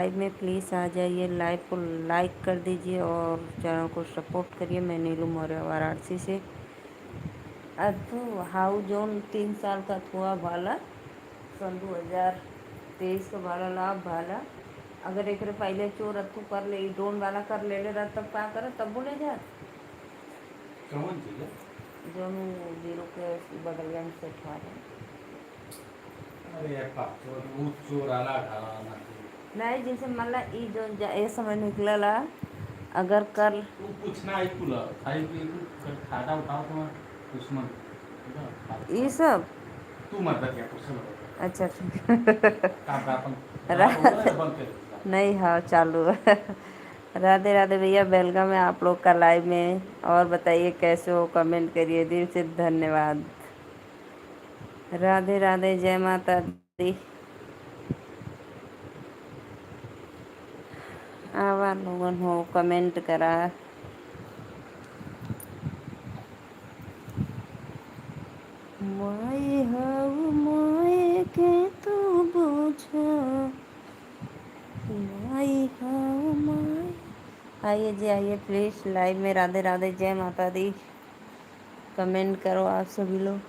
में प्लीज़ आ जाइए, लाइव को लाइक कर दीजिए और चैनल को सपोर्ट करिए। मैं नीलू मौर्य वाराणसी से। अथु हाउ जोन 3 साल का थुआ भाला सन 2023 का भाला लाभ भाला अगर एक पहले चोर अथु कर ले ड्रोन वाला कर ले रहा तब का करे तब बोले जा कौन चीज है? जोन जीरो के बगलिया में सेट हुआ है। अरे चोर वो चोर अलग है नहीं जैसे मतलब ई जो ये समय निकलला अगर कर वो कुछ ना कुल खाई पी खाता उठाओ तो दुश्मन ये सब तू मत क्या कुछ अच्छा ठीक काम का अपन राधे बंद कर नहीं हाँ चालू है। राधे राधे भैया, वेलकम है आप लोग का लाइव में। और बताइए कैसे हो, कमेंट करिए। दिल से धन्यवाद। राधे राधे, जय माता दी। आवा लोगन हो कमेंट करा। माई हऊ माए के तू बुझा, माई हऊ माए। आइए जी आइए प्लीज़ लाइव में। राधे राधे, जय माता दी। कमेंट करो आप सभी लोग।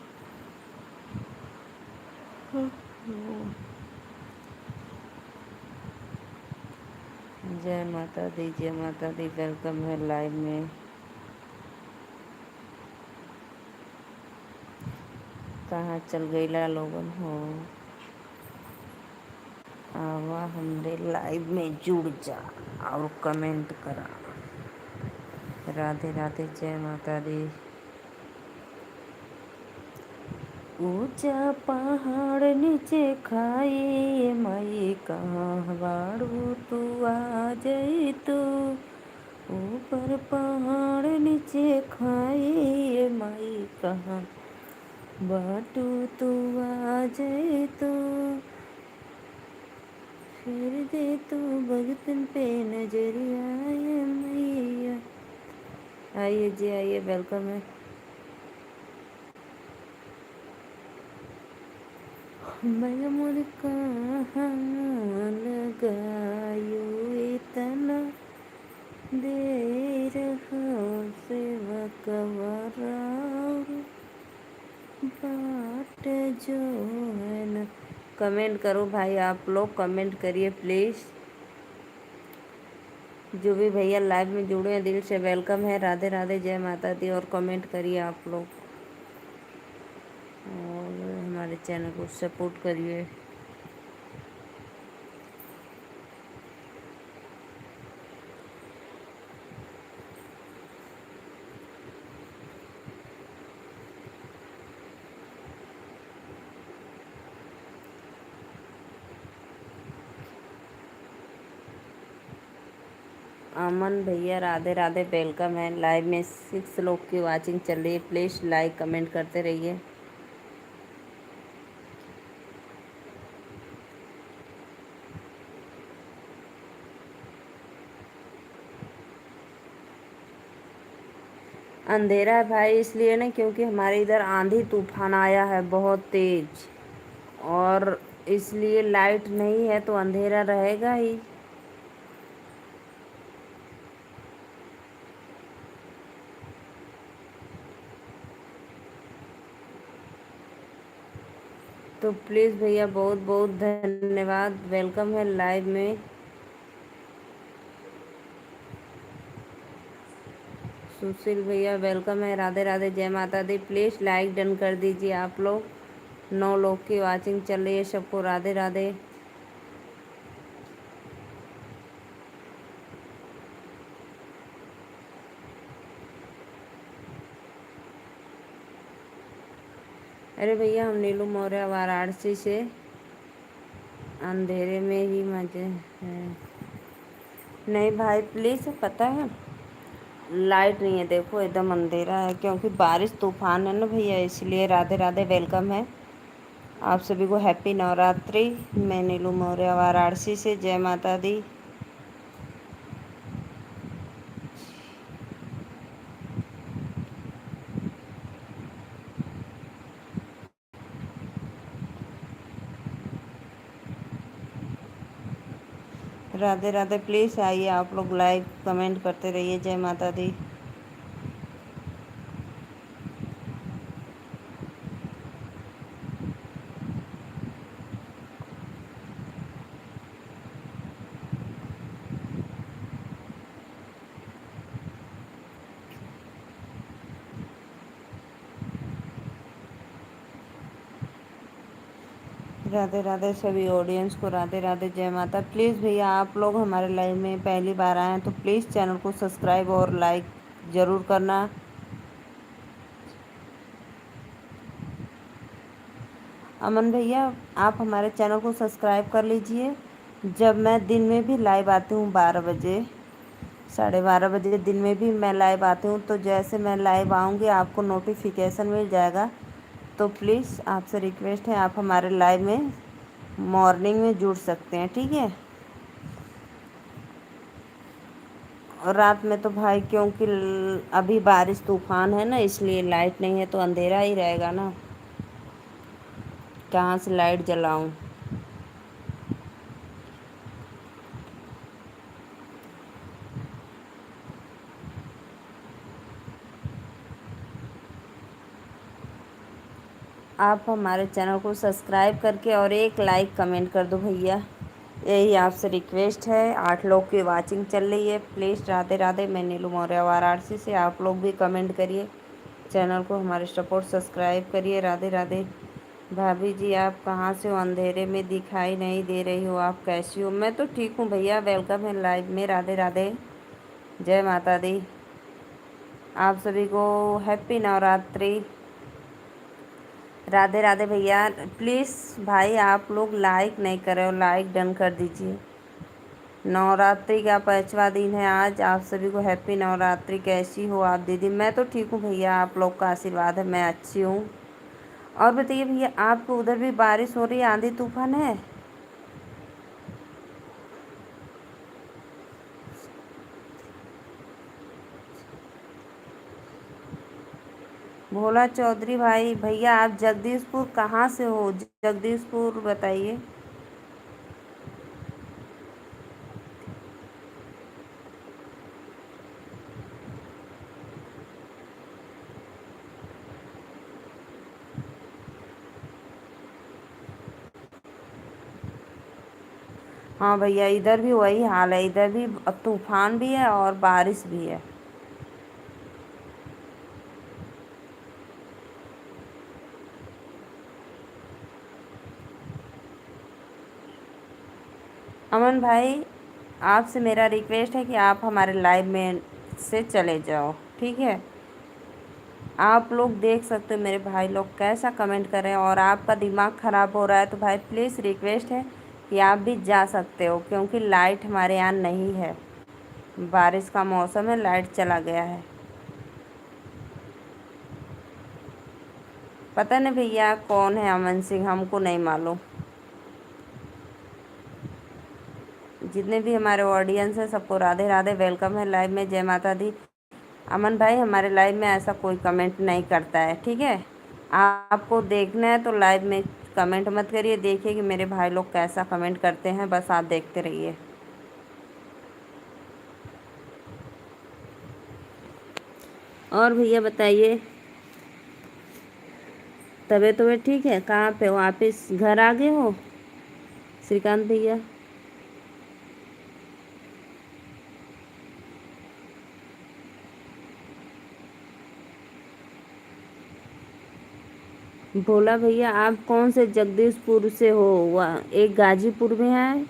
जय माता दी, जय माता दी। वेलकम है लाइव में। कहाँ चल गईला लोगन हो, आवा हमरे लाइव में जुड़ जा और कमेंट करा। राधे राधे, जय माता दी। ऊंचा पहाड़ नीचे खाई मई कहाँ बाड़ू तू आ जाई तू। ऊपर पहाड़ नीचे खाई मई कहाँ बाटू तू आ जाई तू। फिर दे तू भगतन पे नजरिया मैया। आइए जी आइए, वेलकम है। मैं मुझ कहाँ लगायो इतना देर हो सेवा कवरा बाट जो है न। कमेंट करो भाई, आप लोग कमेंट करिए प्लीज़। जो भी भैया लाइव में जुड़े हैं दिल से वेलकम है। राधे राधे, जय माता दी। और कमेंट करिए आप लोग और हमारे चैनल को सपोर्ट करिए। अमन भैया राधे राधे, वेलकम है। लाइव में 6 लोग की वाचिंग चल रही है। प्लीज़ लाइक कमेंट करते रहिए। अंधेरा है भाई इसलिए ना क्योंकि हमारे इधर आंधी तूफान आया है बहुत तेज, और इसलिए लाइट नहीं है तो अंधेरा रहेगा ही। तो प्लीज़ भैया बहुत बहुत धन्यवाद। वेलकम है लाइव में। सुशील भैया वेलकम है। राधे राधे, जय माता दी। प्लीज़ लाइक डन कर दीजिए आप लोग। 9 लोग की वाचिंग चल रही है। सबको राधे राधे। अरे भैया हम नीलू मौर्य वाराणसी से। अंधेरे में ही मजे हैं। नहीं भाई प्लीज़, पता है लाइट नहीं है, देखो एकदम अंधेरा है क्योंकि बारिश तूफान है ना भैया, इसलिए। राधे राधे, वेलकम है आप सभी को। हैप्पी नवरात्रि। मैं नीलू मौर्य वाराणसी से। जय माता दी। राधे राधे। प्लीज़ आइए आप लोग, लाइक कमेंट करते रहिए। जय माता दी। राधे राधे सभी ऑडियंस को, राधे राधे, जय माता। प्लीज़ भैया आप लोग हमारे लाइव में पहली बार आए हैं तो प्लीज़ चैनल को सब्सक्राइब और लाइक ज़रूर करना। अमन भैया आप हमारे चैनल को सब्सक्राइब कर लीजिए। जब मैं दिन में भी लाइव आती हूँ 12 बजे, 12:30 बजे दिन में भी मैं लाइव आती हूँ, तो जैसे मैं लाइव आऊँगी आपको नोटिफिकेशन मिल जाएगा। तो प्लीज़ आपसे रिक्वेस्ट है, आप हमारे लाइव में मॉर्निंग में जुड़ सकते हैं, ठीक है। और रात में तो भाई क्योंकि अभी बारिश तूफान है ना, इसलिए लाइट नहीं है तो अंधेरा ही रहेगा ना, कहाँ से लाइट जलाऊं। आप हमारे चैनल को सब्सक्राइब करके और एक लाइक कमेंट कर दो भैया, यही आपसे रिक्वेस्ट है। 8 लोग की वाचिंग चल रही है। प्लीज़ राधे राधे। मैं नीलू मौर्य वाराणसी से। आप लोग भी कमेंट करिए, चैनल को हमारे सपोर्ट सब्सक्राइब करिए। राधे राधे। भाभी जी आप कहाँ से हो? अंधेरे में दिखाई नहीं दे रही हो, आप कैसी हो? मैं तो ठीक हूँ भैया। वेलकम है लाइव में। राधे राधे। जय माता दी। आप सभी को हैप्पी नवरात्रि। राधे राधे भैया। प्लीज़ भाई आप लोग लाइक नहीं कर रहे हो, लाइक डन कर दीजिए। नवरात्रि का 5वां दिन है आज। आप सभी को हैप्पी नवरात्रि। कैसी हो आप दीदी? मैं तो ठीक हूँ भैया, आप लोग का आशीर्वाद है, मैं अच्छी हूँ। और बताइए भैया आपको उधर भी बारिश हो रही है, आंधी तूफान है? भोला चौधरी भाई भैया आप जगदीशपुर कहाँ से हो? जगदीशपुर बताइए। हाँ भैया इधर भी वही हाल है, इधर भी अब तूफान भी है और बारिश भी है। अमन भाई आपसे मेरा रिक्वेस्ट है कि आप हमारे लाइव में से चले जाओ, ठीक है। आप लोग देख सकते हो मेरे भाई लोग कैसा कमेंट कर रहे हैं, और आपका दिमाग ख़राब हो रहा है तो भाई प्लीज़ रिक्वेस्ट है कि आप भी जा सकते हो, क्योंकि लाइट हमारे यहाँ नहीं है। बारिश का मौसम है, लाइट चला गया है। पता नहीं भैया कौन है अमन सिंह, हमको नहीं मालूम। जितने भी हमारे ऑडियंस हैं सबको राधे राधे। वेलकम है लाइव में। जय माता दी। अमन भाई हमारे लाइव में ऐसा कोई कमेंट नहीं करता है, ठीक है। आपको देखना है तो लाइव में कमेंट मत करिए, देखिए कि मेरे भाई लोग कैसा कमेंट करते हैं, बस आप देखते रहिए। और भैया बताइए, तबीयत तबीयत ठीक है? कहाँ पे हो? वापिस घर आ गए हो श्रीकांत भैया? भोला भैया आप कौन से जगदीशपुर से हो? एक गाजीपुर में है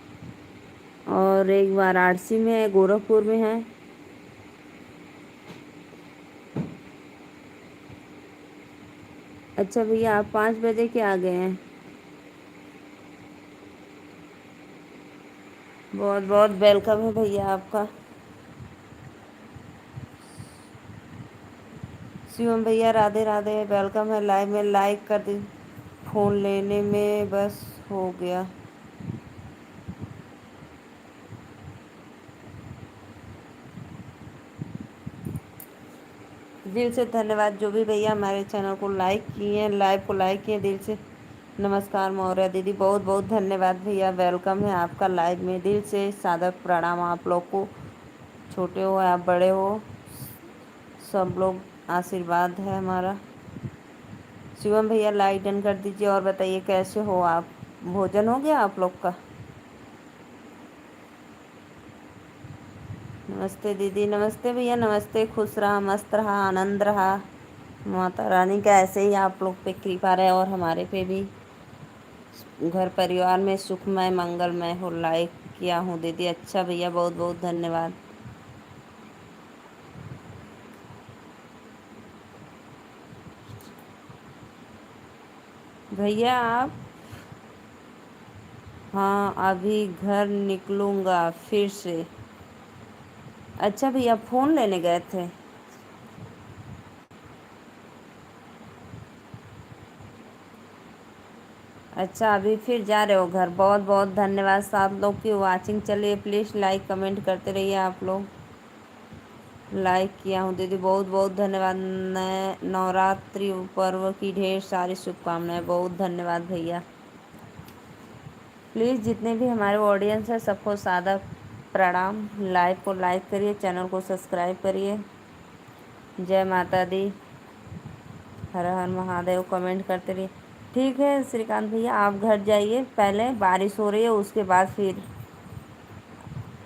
और एक वाराणसी में है, गोरखपुर में है। अच्छा भैया आप 5 बजे के आ गए हैं। बहुत बहुत वेलकम है भैया आपका। शिवम भैया राधे राधे। वेलकम है लाइव में, लाइक कर दी। फ़ोन लेने में बस हो गया। दिल से धन्यवाद जो भी भैया हमारे चैनल को लाइक किए हैं, लाइव को लाइक किए, दिल से नमस्कार मौर्य दीदी, बहुत बहुत धन्यवाद भैया, वेलकम है आपका लाइव में। दिल से सादर प्रणाम आप लोग को, छोटे हो या बड़े हो, सब लोग आशीर्वाद है हमारा। शिवम भैया लाइक डन कर दीजिए। और बताइए कैसे हो आप, भोजन हो गया आप लोग का? नमस्ते दीदी, नमस्ते भैया, नमस्ते। खुश रहा, मस्त रहा, आनंद रहा। माता रानी का ऐसे ही आप लोग पे कृपा रहे और हमारे पे भी, घर परिवार में सुखमय मंगलमय हो। लाइक किया हूँ दीदी, अच्छा भैया, बहुत बहुत धन्यवाद। भैया आप, हाँ अभी घर निकलूँगा फिर से। अच्छा भैया, फ़ोन लेने गए थे? अच्छा अभी फिर जा रहे हो घर, बहुत बहुत धन्यवाद साथ लोग की वाचिंग। चलिए प्लीज़ लाइक कमेंट करते रहिए आप लोग। लाइक किया हूँ दीदी, बहुत बहुत धन्यवाद। नवरात्रि पर्व की ढेर सारी शुभकामनाएं, बहुत धन्यवाद भैया। प्लीज़ जितने भी हमारे ऑडियंस है सबको सादर प्रणाम। लाइव को लाइक करिए, चैनल को सब्सक्राइब करिए। जय माता दी, हर हर महादेव, कमेंट करते रहिए। ठीक है श्रीकांत भैया, आप घर जाइए, पहले बारिश हो रही है उसके बाद फिर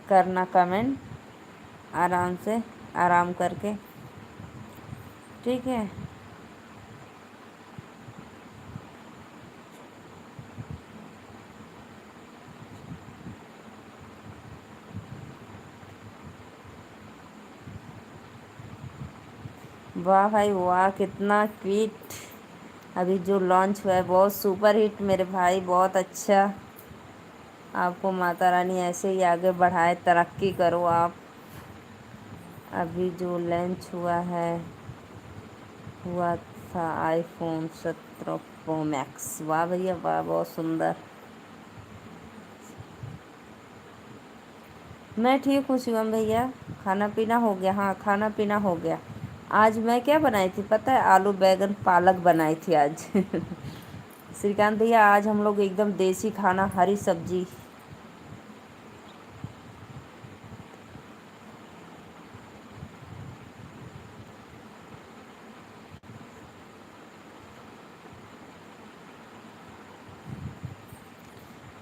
करना कमेंट, आराम से, आराम करके, ठीक है। वाह भाई वाह, कितना क्विट। अभी जो लॉन्च हुआ है बहुत सुपर हिट मेरे भाई, बहुत अच्छा। आपको माता रानी ऐसे ही आगे बढ़ाए, तरक्की करो आप। अभी जो लॉन्च हुआ था आईफोन 17 प्रो मैक्स। वाह भैया वाह, बहुत सुंदर। मैं ठीक हूँ शिवम भैया, खाना पीना हो गया? हाँ खाना पीना हो गया। आज मैं क्या बनाई थी पता है? आलू बैगन पालक बनाई थी आज। श्रीकांत भैया आज हम लोग एकदम देसी खाना, हरी सब्जी।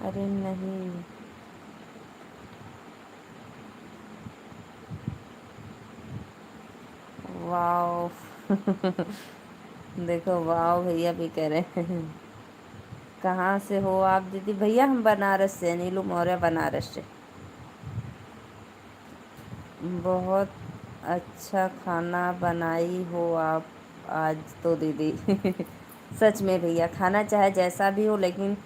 अरे नहीं, वाह। देखो वाह भैया भी कह रहे हैं। कहाँ से हो आप दीदी? भैया हम बनारस से, नीलू मौर्य बनारस से। बहुत अच्छा खाना बनाई हो आप आज तो दीदी। सच में भैया, खाना चाहे जैसा भी हो लेकिन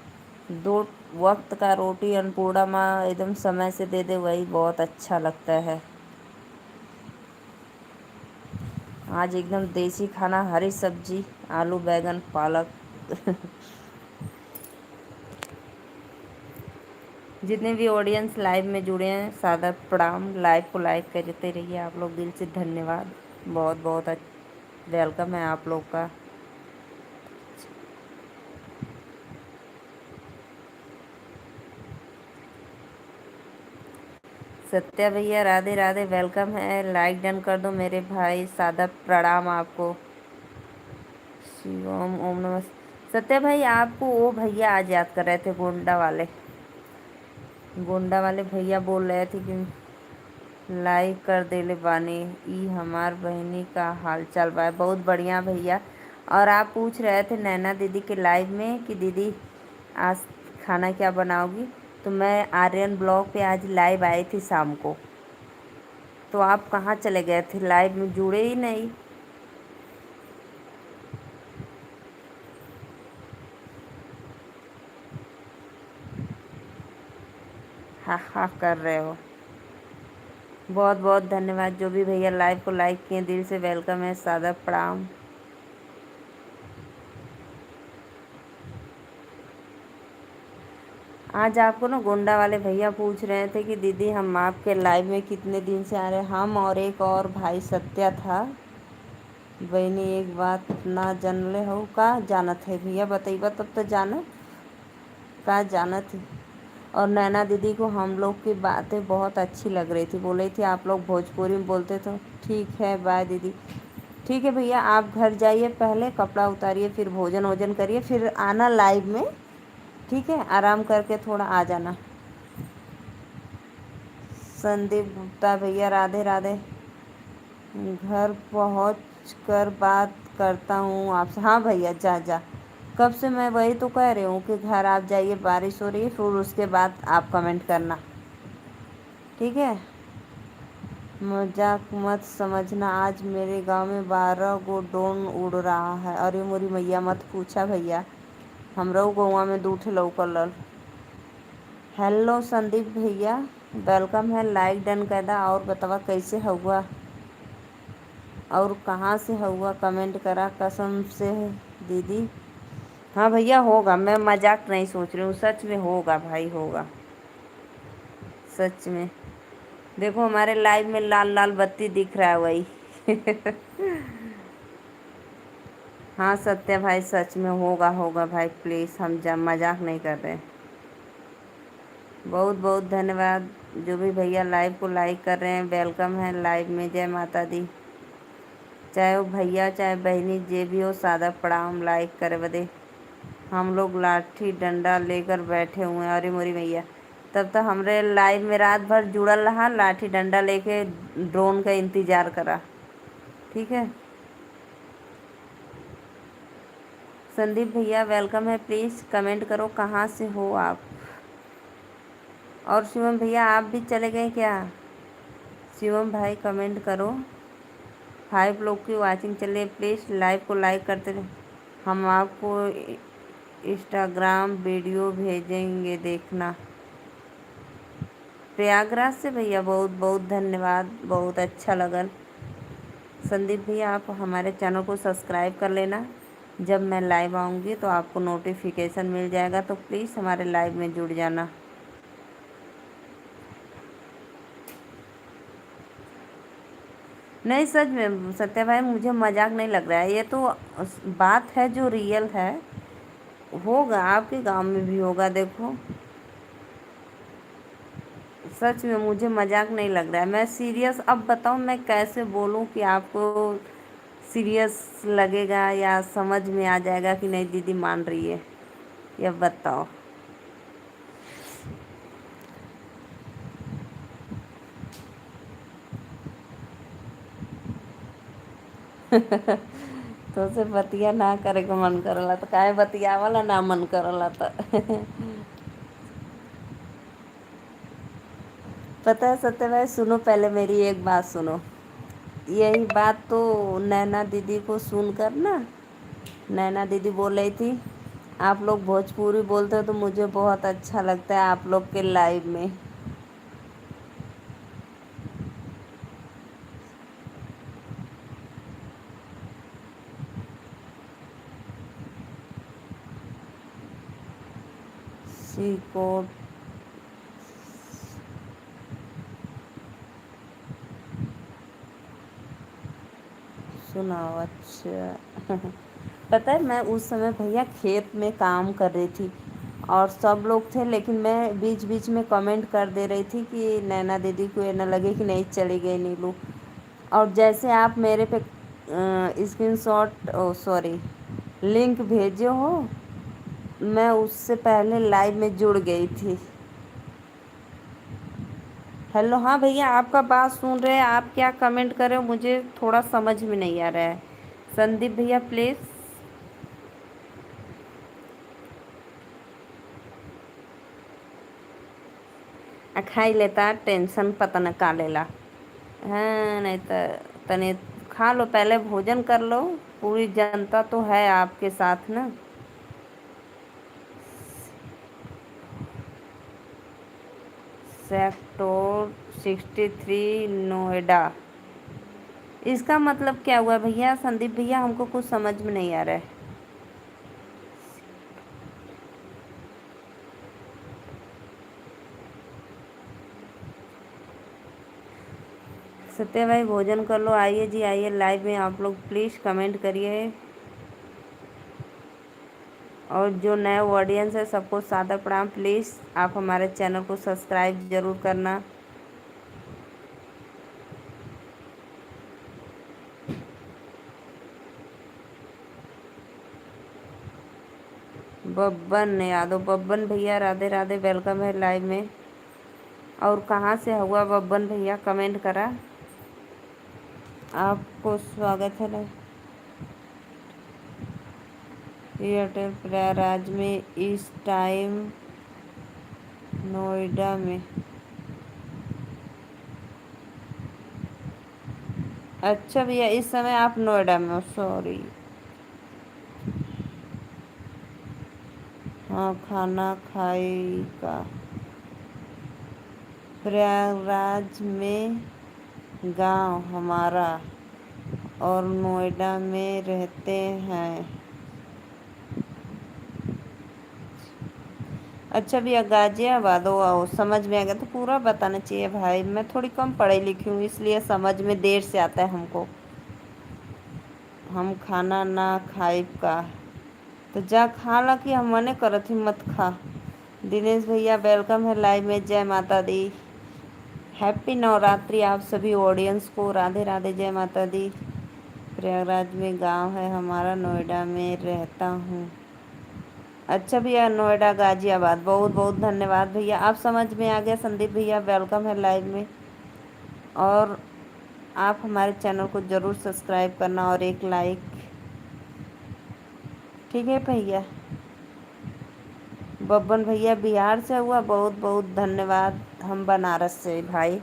2 वक्त का रोटी अन्नपूर्णा माँ एकदम समय से दे दे, वही बहुत अच्छा लगता है। आज एकदम देसी खाना, हरी सब्जी, आलू बैगन पालक। जितने भी ऑडियंस लाइव में जुड़े हैं सादर प्रणाम। लाइव को लाइक करते रहिए आप लोग, दिल से धन्यवाद। बहुत बहुत वेलकम है आप लोग का। सत्या भैया राधे राधे, वेलकम है। लाइक डन कर दो मेरे भाई, सादर प्रणाम आपको। शिवम ओम नमः। सत्या भाई आपको वो भैया आज याद कर रहे थे, गोंडा वाले भैया बोल रहे थे कि लाइक कर देले बानी, ई हमार बहिनी का हाल चाल बा। बहुत बढ़िया भैया। और आप पूछ रहे थे नैना दीदी के लाइव में कि दीदी आज खाना क्या बनाओगी, तो मैं आर्यन ब्लॉग पे आज लाइव आई थी शाम को, तो आप कहाँ चले गए थे? लाइव में जुड़े ही नहीं। हाँ हाँ कर रहे हो। बहुत बहुत धन्यवाद जो भी भैया लाइव को लाइक किए, दिल से वेलकम है, सादर प्रणाम। आज आपको ना गोंडा वाले भैया पूछ रहे थे कि दीदी हम आपके लाइव में कितने दिन से आ रहे हैं। हम और एक और भाई सत्या था। बहनी एक बात ना जानले हो का? जानत है भैया, बताइबा तब तो जाना। कहाँ जाना थी। और नैना दीदी को हम लोग की बातें बहुत अच्छी लग रही थी, बोल रही थी आप लोग भोजपुरी में बोलते, तो ठीक है बाय दीदी। ठीक है भैया, आप घर जाइए, पहले कपड़ा उतारिए, फिर भोजन वोजन करिए, फिर आना लाइव में। ठीक है, आराम करके थोड़ा आ जाना। संदीप गुप्ता भैया राधे राधे। घर पहुँच कर बात करता हूँ आपसे। हाँ भैया जा जा, कब से मैं वही तो कह रही हूँ कि घर आप जाइए, बारिश हो रही है, फिर उसके बाद आप कमेंट करना, ठीक है। मजाक मत समझना, आज मेरे गांव में 12 गो ड्रोन उड़ रहा है। अरे मोरी मैया मत पूछा भैया, हमरो गौवा में 2 ठे लौकल। हेलो संदीप भैया, वेलकम है, लाइक डन कर दा। और बतावा कैसे हुआ और कहाँ से हुआ, कमेंट करा कसम से दीदी। हाँ भैया होगा, मैं मजाक नहीं सोच रही हूँ, सच में होगा भाई, होगा सच में। देखो हमारे लाइव में लाल लाल बत्ती दिख रहा है वही। हाँ सत्या भाई सच में होगा, होगा भाई, प्लीज़ हम मजाक नहीं कर रहे। बहुत बहुत धन्यवाद जो भी भैया लाइव को लाइक कर रहे हैं, वेलकम है लाइव में। जय माता दी। चाहे वो भैया चाहे बहनी जे भी हो, सादा प्रणाम, लाइक करे बदे। हम लोग लाठी डंडा लेकर बैठे हुए हैं। अरे मोरी भैया, तब तक हमरे लाइव में रात भर जुड़ल रहा, लाठी डंडा लेके ड्रोन का इंतज़ार करा, ठीक है। संदीप भैया वेलकम है, प्लीज़ कमेंट करो कहाँ से हो आप। और शिवम भैया आप भी चले गए क्या? शिवम भाई कमेंट करो। 5 लोग की वाचिंग चल रही है, प्लीज़ लाइव को लाइक करते रहे। हम आपको इंस्टाग्राम वीडियो भेजेंगे, देखना। प्रयागराज से भैया बहुत बहुत धन्यवाद, बहुत अच्छा लगल। संदीप भैया आप हमारे चैनल को सब्सक्राइब कर लेना, जब मैं लाइव आऊँगी तो आपको नोटिफिकेशन मिल जाएगा, तो प्लीज़ हमारे लाइव में जुड़ जाना। नहीं सच में सत्या भाई, मुझे मजाक नहीं लग रहा है, ये तो बात है जो रियल है। होगा आपके गांव में भी होगा, देखो सच में मुझे मजाक नहीं लग रहा है, मैं सीरियस। अब बताओ मैं कैसे बोलूं कि आपको सीरियस लगेगा या समझ में आ जाएगा कि नहीं दीदी मान रही है, ये बताओ। तो से बतिया ना करे के मन करला तो काहे बतियावला ना मन करला तो। पता है सत्य भाई, सुनो पहले मेरी एक बात सुनो। यही बात तो नैना दीदी को सुनकर ना, नैना दीदी बोल रही थी आप लोग भोजपुरी बोलते हो तो मुझे बहुत अच्छा लगता है आप लोग के लाइव में। सीको सुनाओ, अच्छा। पता है मैं उस समय भैया खेत में काम कर रही थी और सब लोग थे, लेकिन मैं बीच बीच में कमेंट कर दे रही थी कि नैना दीदी को ये ना लगे कि नहीं चली गई नीलू। और जैसे आप मेरे पे स्क्रीनशॉट, ओ सॉरी, लिंक भेजे हो, मैं उससे पहले लाइव में जुड़ गई थी। हेलो, हाँ भैया आपका बात सुन रहे हैं, आप क्या कमेंट कर रहे हो मुझे थोड़ा समझ में नहीं आ रहा है। संदीप भैया प्लीज़। खाई लेता टेंशन पता न का लेला। हाँ नहीं तो तने खा लो, पहले भोजन कर लो, पूरी जनता तो है आपके साथ ना। सेक्टर 63 नोएडा, इसका मतलब क्या हुआ भैया? संदीप भैया हमको कुछ समझ में नहीं आ रहा है। सत्या भाई भोजन कर लो, आइए जी आइए लाइव में, आप लोग प्लीज़ कमेंट करिए। और जो नए ऑडियंस है सबको सादर प्रणाम। प्लीज़ आप हमारे चैनल को सब्सक्राइब ज़रूर करना। बब्बन यादव, बब्बन भैया राधे राधे, वेलकम है लाइव में। और कहाँ से हुआ बब्बन भैया, कमेंट करा। आपको स्वागत है एयरटेल प्रयागराज में इस टाइम, नोएडा में। अच्छा भैया, इस समय आप नोएडा में हो, सॉरी। हाँ, खाना खाएगा। प्रयागराज में गांव हमारा और नोएडा में रहते हैं। अच्छा भैया, गाजियाबाद हो, आओ समझ में आ गया। तो पूरा बताना चाहिए भाई, मैं थोड़ी कम पढ़ी लिखी हूँ इसलिए समझ में देर से आता है हमको। हम खाना ना खाइब का, तो जा खा ला कि हम मने करत ही मत खा। दिनेश भैया वेलकम है लाइव में, जय माता दी। हैप्पी नवरात्रि आप सभी ऑडियंस को, राधे राधे, जय माता दी। प्रयागराज में गांव है हमारा, नोएडा में रहता हूँ। अच्छा भैया, नोएडा गाजियाबाद, बहुत बहुत धन्यवाद भैया, आप समझ में आ गया। संदीप भैया वेलकम है लाइव में। और आप हमारे चैनल को ज़रूर सब्सक्राइब करना और एक लाइक, ठीक है भैया। बब्बन भैया बिहार से हुआ, बहुत बहुत धन्यवाद। हम बनारस से भाई,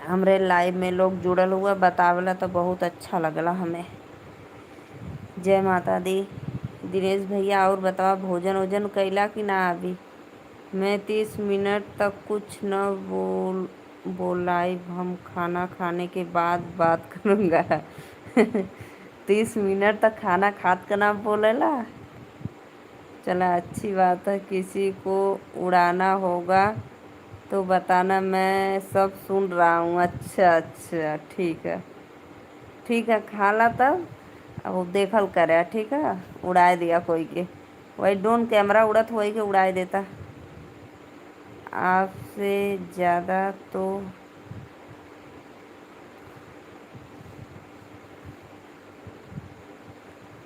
हमरे लाइव में लोग जुड़ल हुआ बतावला तो बहुत अच्छा लगला हमें। जय माता दी। दिनेश भैया और बतावा, भोजन वोजन कैला कि ना अभी? मैं 30 मिनट तक कुछ न बोलाई, हम खाना खाने के बाद बात करूँगा। 30 मिनट तक खाना खात का ना बोलेला। चला अच्छी बात है, किसी को उड़ाना होगा तो बताना, मैं सब सुन रहा हूँ। अच्छा अच्छा, ठीक है ठीक है, खा ला तब। अब वो देखल करे, ठीक है। उड़ाए दिया कोई के, वही ड्रोन कैमरा उड़त वही के उड़ाए देता। आपसे ज़्यादा तो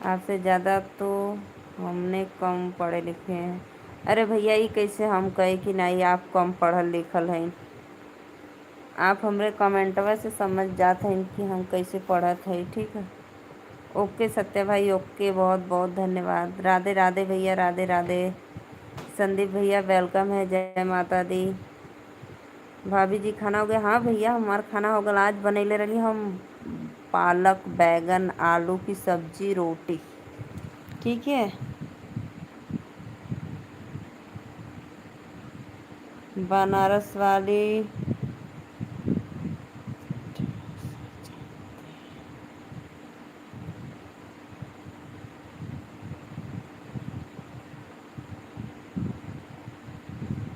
आपसे ज़्यादा तो हमने कम पढ़े लिखे हैं। अरे भैया, ये कैसे हम कहे कि नहीं आप कम पढ़ल लिखल हैं? आप हमरे कमेंटवा से समझ जात हैं कि हम कैसे पढ़त हैं, ठीक है। ओके सत्य भाई, ओके, बहुत बहुत धन्यवाद। राधे राधे भैया, राधे राधे। संदीप भैया वेलकम है, जय माता दी। भाभी जी खाना हो गया? हाँ भैया, हमारा खाना हो गया। आज बनैले रही हम पालक बैगन आलू की सब्जी रोटी, ठीक है। बनारस वाली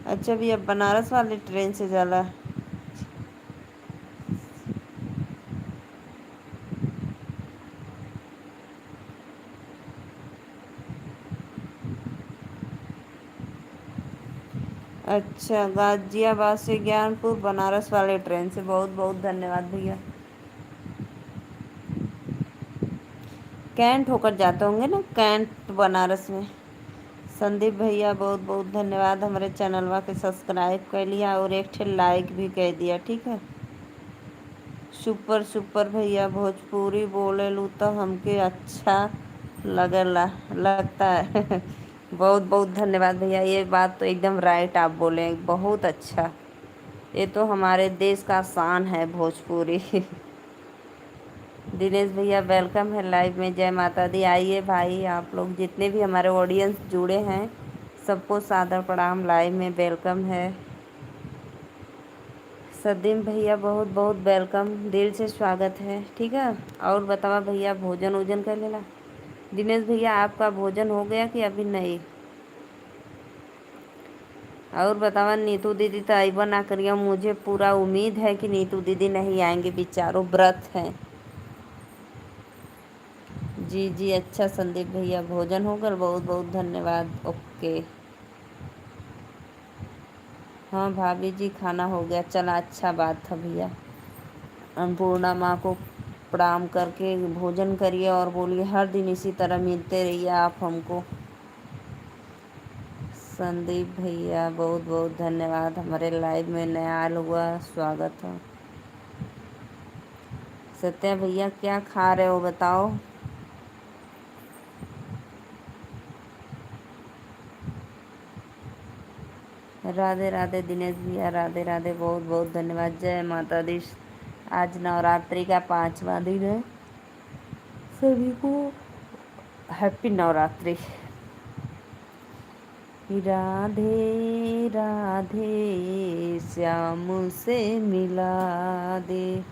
अच्छा भैया, बनारस वाली ट्रेन से जाला। अच्छा, गाजियाबाद से ज्ञानपुर बनारस वाले ट्रेन से, बहुत बहुत धन्यवाद भैया। कैंट होकर जाते होंगे ना, कैंट बनारस में। संदीप भैया बहुत बहुत धन्यवाद, हमारे चैनलवा के सब्सक्राइब कर लिया और एक ठे लाइक भी कर दिया, ठीक है। सुपर सुपर भैया, भोजपुरी बोले लू तो हमके अच्छा लगता है। बहुत बहुत धन्यवाद भैया, ये बात तो एकदम राइट आप बोले, बहुत अच्छा। ये तो हमारे देश का शान है भोजपुरी। दिनेश भैया वेलकम है लाइव में, जय माता दी। आइए भाई, आप लोग जितने भी हमारे ऑडियंस जुड़े हैं सबको सादर प्रणाम, लाइव में वेलकम है। सदीम भैया बहुत बहुत वेलकम, दिल से स्वागत है, ठीक है। और बतावा भैया, भोजन वोजन कर लेला? दिनेश भैया आपका भोजन हो गया कि अभी नहीं? और बतावा, नीतू दीदी तो आइबा ना करिए, मुझे पूरा उम्मीद है कि नीतू दीदी नहीं आएंगे, बेचारों व्रत हैं। जी जी, अच्छा संदीप भैया, भोजन हो गया, बहुत बहुत धन्यवाद। ओके। हाँ भाभी जी, खाना हो गया, चला अच्छा बात था भैया। अन्नपूर्णा माँ को प्रणाम करके भोजन करिए और बोलिए हर दिन इसी तरह मिलते रहिए आप हमको। संदीप भैया बहुत बहुत धन्यवाद, हमारे लाइव में नया आयल हुआ, स्वागत है। सत्या भैया क्या खा रहे हो बताओ। राधे राधे दिनेश भैया, राधे राधे, बहुत बहुत धन्यवाद। जय माता दी। आज नवरात्रि का 5वां दिन है, सभी को हैप्पी नवरात्रि। राधे राधे श्याम से मिला दे।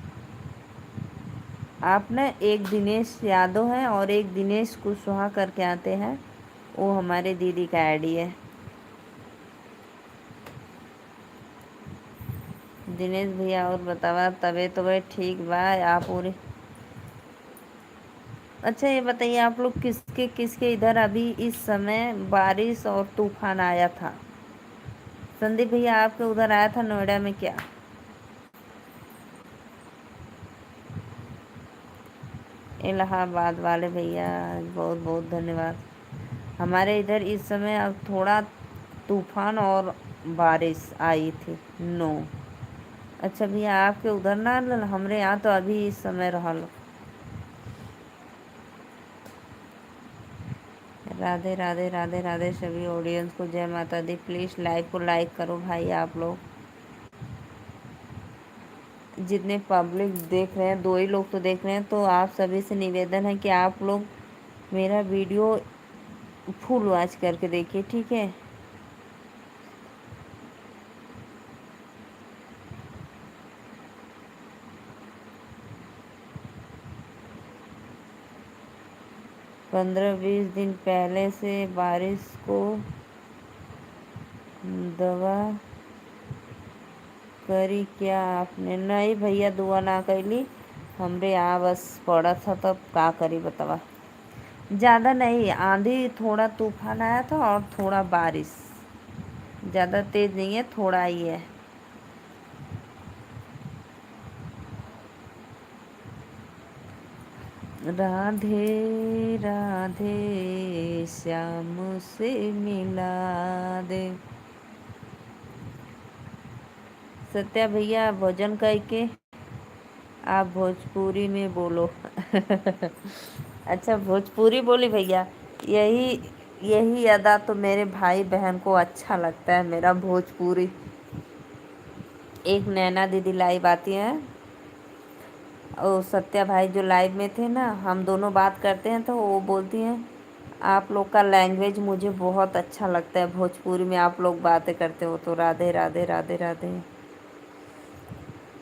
आप ना एक दिनेश यादव है और एक दिनेश कुशवाहा करके आते हैं, वो हमारे दीदी का आईडी है। दिनेश भैया और बतावा तबीयत तबीयत ठीक बा आप पूरे। अच्छा ये बताइए आप लोग किसके किसके इधर अभी इस समय बारिश और तूफान आया था। संदीप भैया आपके उधर आया था नोएडा में क्या। इलाहाबाद वाले भैया बहुत बहुत धन्यवाद। हमारे इधर इस समय अब थोड़ा तूफान और बारिश आई थी। नो। अच्छा भैया आपके उधर ना हमरे यहाँ तो अभी इस समय रहल। राधे राधे राधे राधे सभी ऑडियंस को जय माता दी। प्लीज़ लाइव को लाइक करो भाई आप लोग। जितने पब्लिक देख रहे हैं, 2 ही लोग तो देख रहे हैं, तो आप सभी से निवेदन है कि आप लोग मेरा वीडियो फुल वॉच करके देखिए, ठीक है। पंद्रह 20 दिन पहले से बारिश को दवा करी क्या आपने। नहीं भैया दुआ ना कैली, हमरे यहाँ बस पड़ा था तब का करी बतावा। ज़्यादा नहीं, आंधी थोड़ा तूफान आया था और थोड़ा बारिश, ज़्यादा तेज़ नहीं है, थोड़ा ही है। राधे राधे श्याम से मिला दे। सत्या भैया भोजन करके आप भोजपुरी में बोलो। अच्छा भोजपुरी बोली भैया, यही यही अदा तो मेरे भाई बहन को अच्छा लगता है, मेरा भोजपुरी। एक नैना दीदी लाइव आती हैं और सत्या भाई जो लाइव में थे ना, हम दोनों बात करते हैं तो वो बोलती हैं आप लोग का लैंग्वेज मुझे बहुत अच्छा लगता है, भोजपुरी में आप लोग बातें करते हो। तो राधे राधे राधे राधे।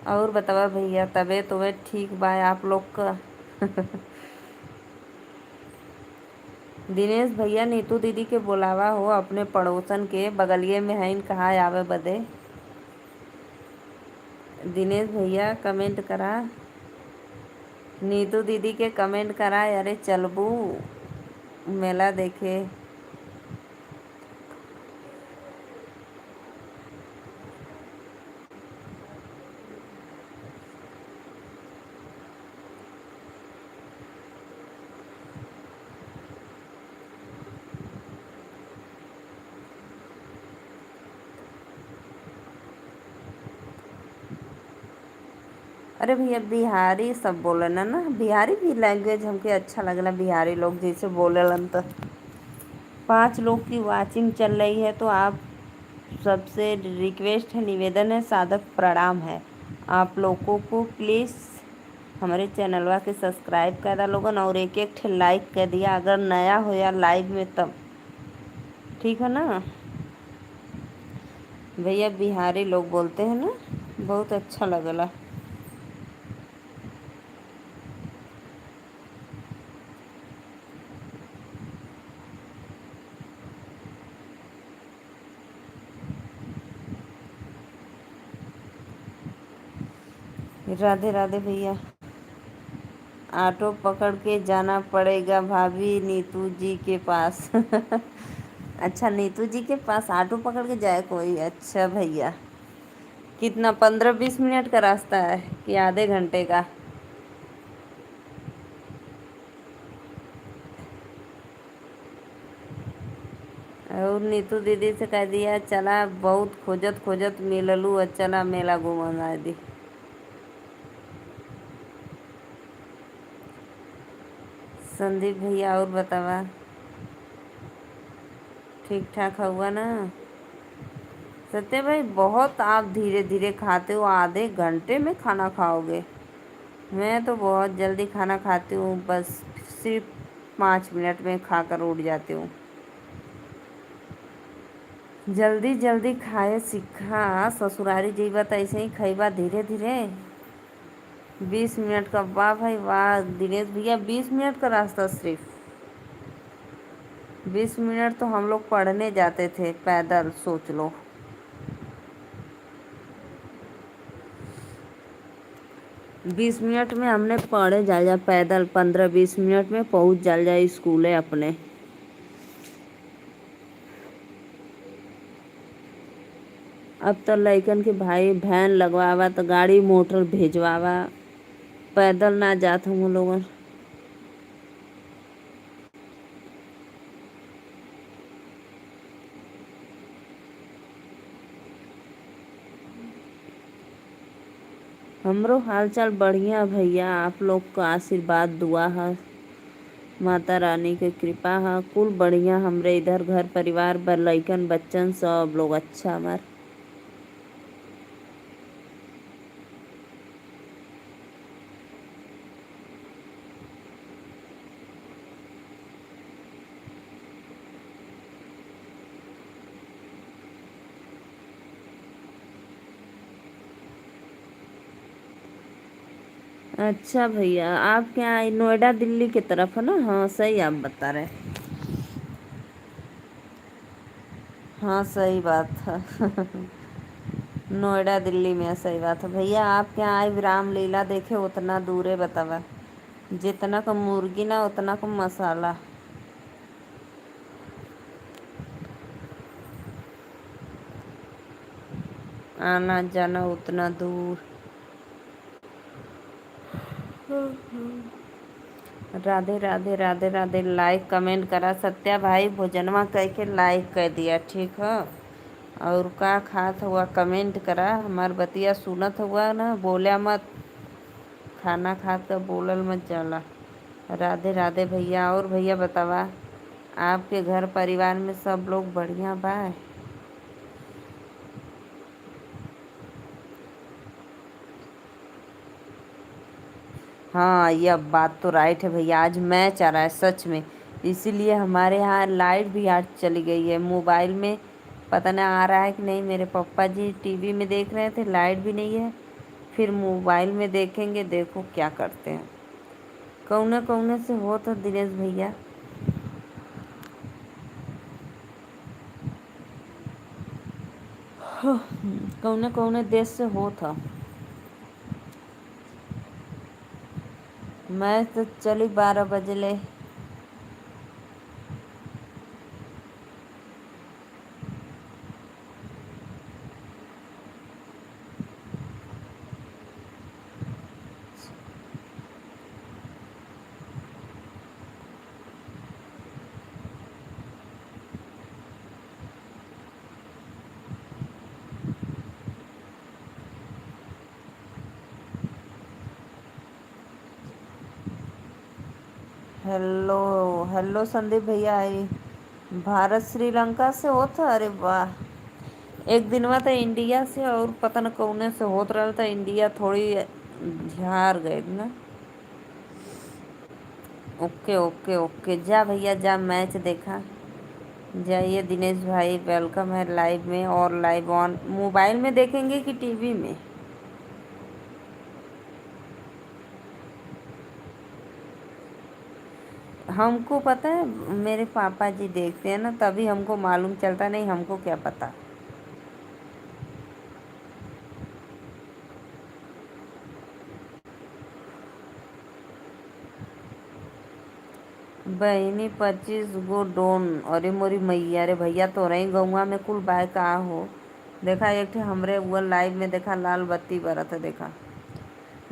और बतावा भैया तबीयत तबीयत ठीक बा आप लोग का। दिनेश भैया नीतू दीदी के बुलावा हो, अपने पड़ोसन के बगलिए में है, कहाँ आवे बदे। दिनेश भैया कमेंट करा, नीतू दीदी के कमेंट करा, अरे चलबू मेला देखे। अरे भैया बिहारी सब बोलन ना, बिहारी भी लैंग्वेज हमके अच्छा लगला, बिहारी लोग जैसे बोलेलन तो। 5 लोग की वाचिंग चल रही है, तो आप सबसे रिक्वेस्ट है, निवेदन है, सादर प्रणाम है आप लोगों को। प्लीज़ हमारे चैनलवा के सब्सक्राइब कर लोगन और एक एक ठे लाइक कर दिया अगर नया हो या लाइव में तब, ठीक है ना भैया। बिहारी लोग बोलते हैं ना, बहुत अच्छा लगला। राधे राधे भैया। ऑटो पकड़ के जाना पड़ेगा भाभी नीतू जी के पास। अच्छा, नीतू जी के पास ऑटो पकड़ के जाए कोई? अच्छा भैया, कितना 15-20 मिनट का रास्ता है कि आधे घंटे का? और नीतू दीदी से कह दिया चला, बहुत खोजत खोजत मिललू, चला मेला घूमना दी। संदीप भैया और बतावा, ठीक ठाक हुआ ना? सत्य भाई, बहुत आप धीरे धीरे खाते हो, आधे घंटे में खाना खाओगे? मैं तो बहुत जल्दी खाना खाती हूँ, बस सिर्फ 5 मिनट में खाकर उठ जाती हूँ। जल्दी जल्दी खाए सीखा, ससुरारी जइबा त ऐसे ही खइबा धीरे धीरे। 20 मिनट का? वाह भाई वाह दिनेश भैया, 20 मिनट का रास्ता सिर्फ? 20 मिनट तो हम लोग पढ़ने जाते थे पैदल, सोच लो। 20 मिनट में हमने पढ़े जा पैदल, 15-20 मिनट में पहुँच जा स्कूले अपने। अब तो लइकन के भाई वैन लगवावा तो गाड़ी मोटर भेजवावा, पैदल ना जात हम लोगन। हमरो हालचाल बढ़िया भैया, आप लोग का आशीर्वाद दुआ है, माता रानी के कृपा है, कुल बढ़िया। हमरे इधर घर परिवार बर लइकन बच्चन सब लोग अच्छा हमार। अच्छा भैया, आप क्या नोएडा दिल्ली की तरफ है ना? हाँ सही आप बता रहे। हाँ सही बात है। नोएडा दिल्ली में है, सही बात है भैया। आप क्या आए रामलीला देखे? उतना दूर है बतावा, जितना कम मुर्गी ना उतना कम मसाला। आना जाना उतना दूर। राधे राधे राधे राधे। लाइक कमेंट करा सत्या भाई, भोजनवा कह के लाइक कर दिया, ठीक है? और का खात हुआ कमेंट करा, हमार बतिया सुनत हुआ ना, बोला मत, खाना खात का बोलल मत जाला। राधे राधे भैया। और भैया बतावा, आपके घर परिवार में सब लोग बढ़िया बा? हाँ, यह बात तो राइट है भैया, आज मैच आ रहा है सच में, इसीलिए हमारे यहाँ लाइट भी आज चली गई है। मोबाइल में पता नहीं आ रहा है कि नहीं, मेरे पापा जी टीवी में देख रहे थे, लाइट भी नहीं है, फिर मोबाइल में देखेंगे, देखो क्या करते हैं। कौने कौने से हो तो दिनेश भैया? कौने कौने देश से हो था? मैच तो चली 12 बजे ले। हेलो हेलो संदीप भैया आई। भारत श्रीलंका से होता? अरे वाह। एक दिन में तो इंडिया से और पता न कौने से होत रहा था, इंडिया थोड़ी हार गए ना। ओके ओके ओके, जा भैया जा, मैच देखा जाइए। दिनेश भाई वेलकम है लाइव में, और लाइव ऑन मोबाइल में देखेंगे कि टीवी में? हमको पता है, मेरे पापा जी देखते हैं ना, तभी हमको मालूम चलता, नहीं हमको क्या पता। बहनी 25 गो डोन। अरे मोरी मैया रे भैया, तो रही गौवा में कुल बाय का हो। देखा एक ठे हमरे वो लाइव में देखा लाल बत्ती बरत है देखा।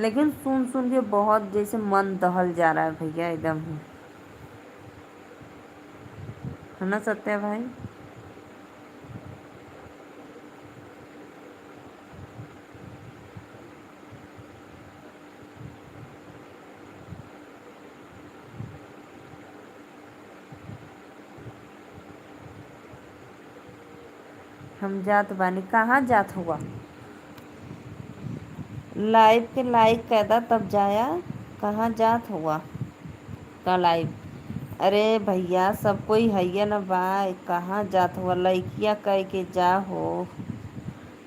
लेकिन सुन सुन के बहुत जैसे मन दहल जा रहा है भैया एकदम ही। है ना सत्या भाई? हम जात बानी, कहाँ जात हुआ? लाइव के लाइक कैदा तब जाया। कहाँ जात हुआ का लाइव? अरे भैया सब कोई है ना भाई, कहाँ जात हुआ? लइकिया कह के जा हो।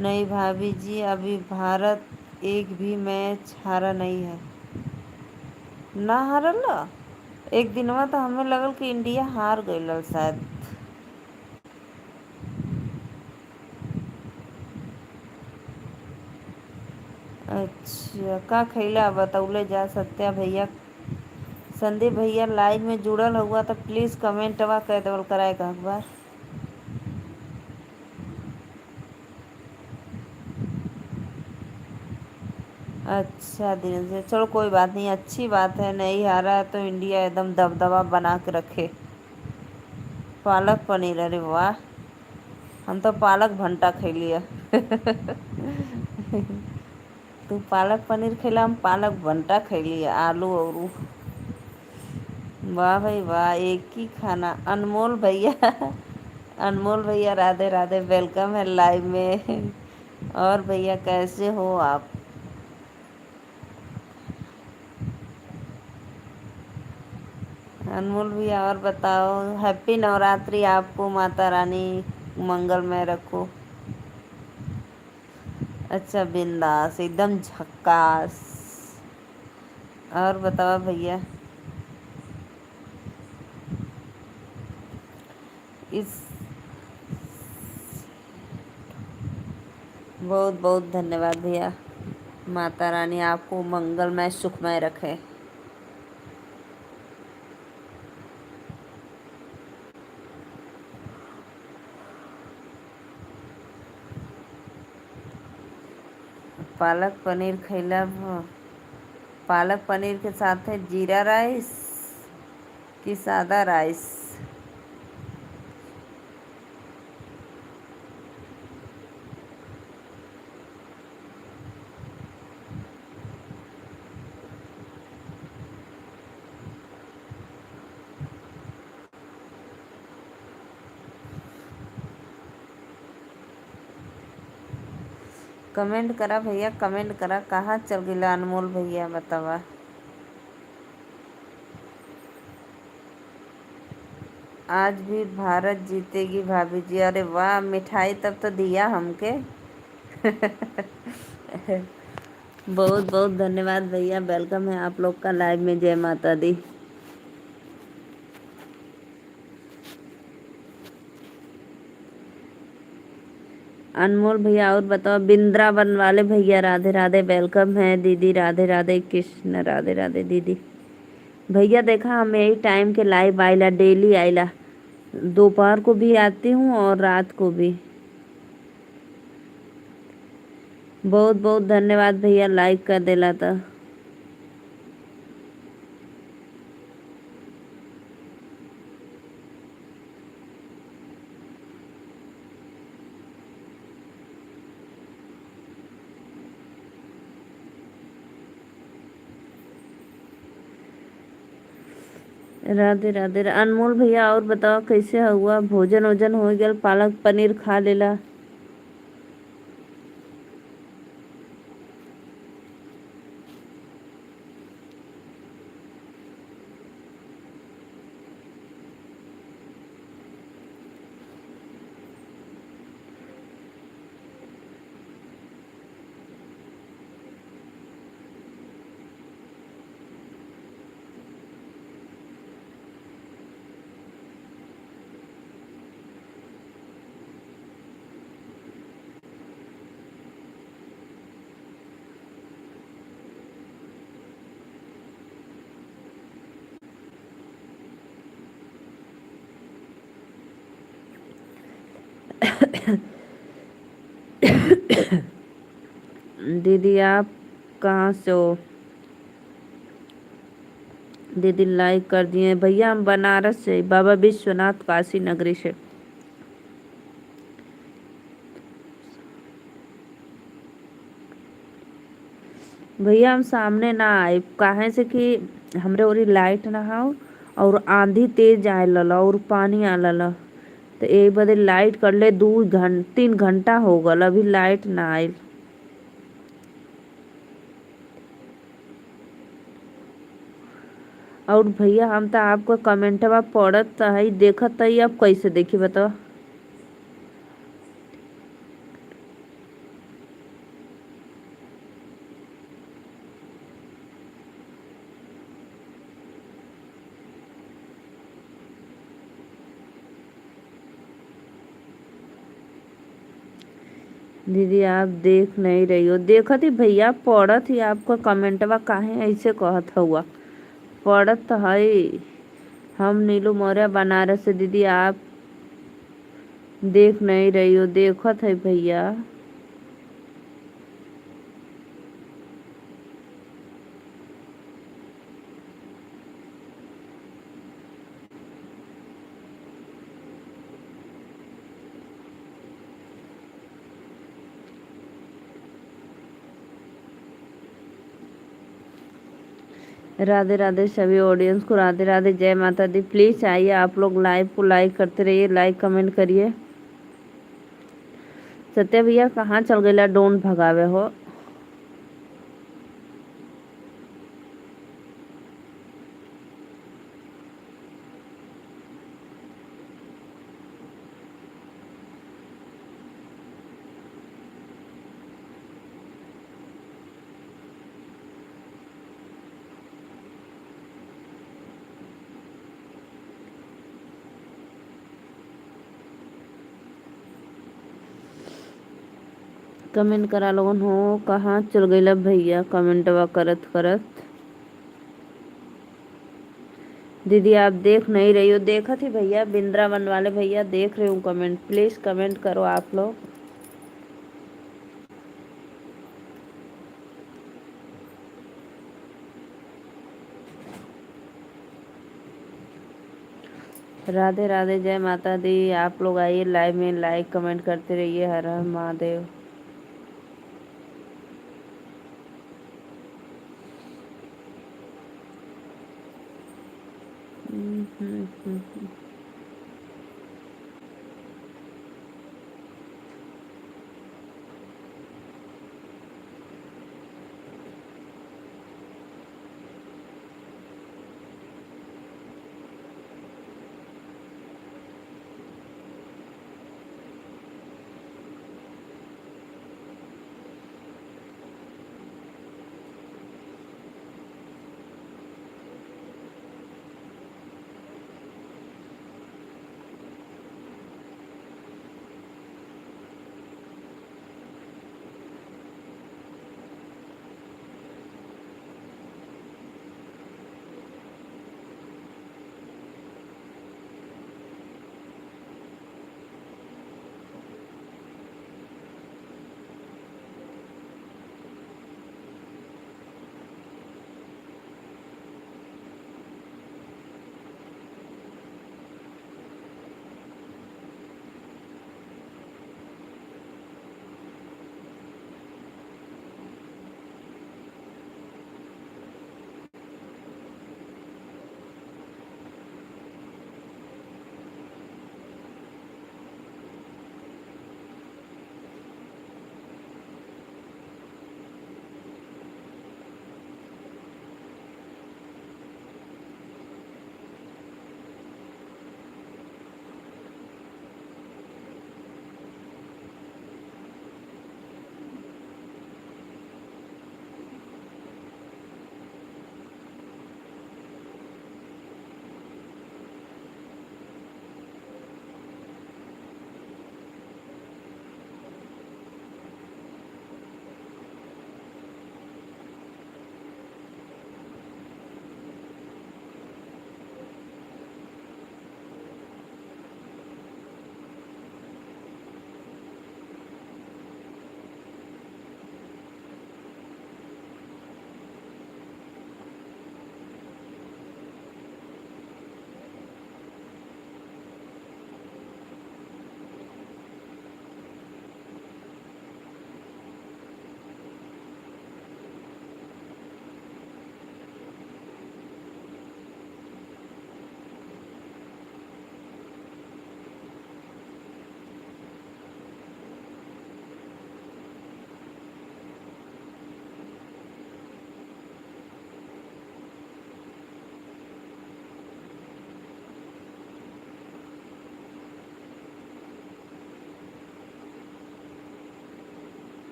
नहीं भाभी जी, अभी भारत एक भी मैच हारा नहीं है। ना हारल। एक दिनवा तो हमें लगल कि इंडिया हार गईल शायद। अच्छा का खैला बतौले जा सत्या भैया। संदीप भैया लाइव में जुड़ल हुआ तो प्लीज़ कमेंटवा कर देवल कराए का अखबार। अच्छा दिन से, चलो कोई बात नहीं, अच्छी बात है। नहीं हारा है तो इंडिया एकदम दबदबा बना के रखे। पालक पनीर, अरे वाह। हम तो पालक भंटा खैलिए। तू पालक पनीर खैला, हम पालक भंटा खैलिए आलू और वाह भाई वाह, एक ही खाना। अनमोल भैया अनमोल भैया राधे राधे, वेलकम है लाइव में। और भैया कैसे हो आप? अनमोल भैया और बताओ। हैप्पी नवरात्रि आपको, माता रानी मंगलमय रखो। अच्छा बिंदास एकदम झक्कास। और बताओ भैया। इस बहुत बहुत धन्यवाद भैया। माता रानी आपको मंगलमय सुखमय रखे। पालक पनीर खैला पालक पनीर के साथ है जीरा राइस कि सादा राइस? कमेंट करा भैया, कमेंट करा। कहाँ चल गिला अनमोल भैया बतावा। आज भी भारत जीतेगी भाभी जी। अरे वाह, मिठाई तब तो दिया हमके। बहुत बहुत धन्यवाद भैया, वेलकम है आप लोग का लाइव में। जय माता दी। अनमोल भैया और बताओ। बिंद्रावन वाले भैया राधे राधे, वेलकम है। दीदी राधे राधे, कृष्ण राधे राधे दीदी। भैया देखा हम यही टाइम के लाइव आइला, डेली आइला। दोपहर को भी आती हूँ और रात को भी। बहुत बहुत धन्यवाद भैया लाइक कर देला था। राधे राधे। अनमोल भैया और बताओ कैसे हुआ? भोजन वोजन हो गया? पालक पनीर खा लेला? दीदी आप कहाँ से हो? दीदी लाइक कर दिए। भैया हम बनारस से, बाबा विश्वनाथ काशी नगरी से। भैया हम सामने ना आए काहे से कि हमरे ओरी लाइट ना हो और आंधी तेज आए लला और पानी आ लला, तो ए बदे लाइट कर ले 3 घंटा हो गल अभी लाइट ना आइल। और भैया हम तो आपका कमेंटवा पढ़त त हई देखत हई, अब कैसे देखी बताओ। दीदी आप देख नहीं रही हो? देखत ही भैया, पढ़त ही आपका कमेंटवा, काहे ऐसे कहत हुआ? पढ़त त हई। हम नीलू मौर्य बनारस से। दीदी आप देख नहीं रही हो? देखत है भैया। राधे राधे सभी ऑडियंस को, राधे राधे, जय माता दी। प्लीज आइए आप लोग, लाइव को लाइक करते रहिए, लाइक कमेंट करिए। सत्या भैया कहाँ चल गए? डोंट भगावे हो। कमेंट करा लोगन हो। कहाँ चल गई भैया कमेंटवा करत करत? दीदी आप देख नहीं रही हो? देखत ही भैया, वृंदावन वाले भैया देख रहे हूँ कमेंट। प्लीज कमेंट करो आप लोग। राधे राधे, जय माता दी। आप लोग आइए लाइव में, लाइक कमेंट करते रहिए। हर हर महादेव। हम्म, हम्म, हम्म, हम्म।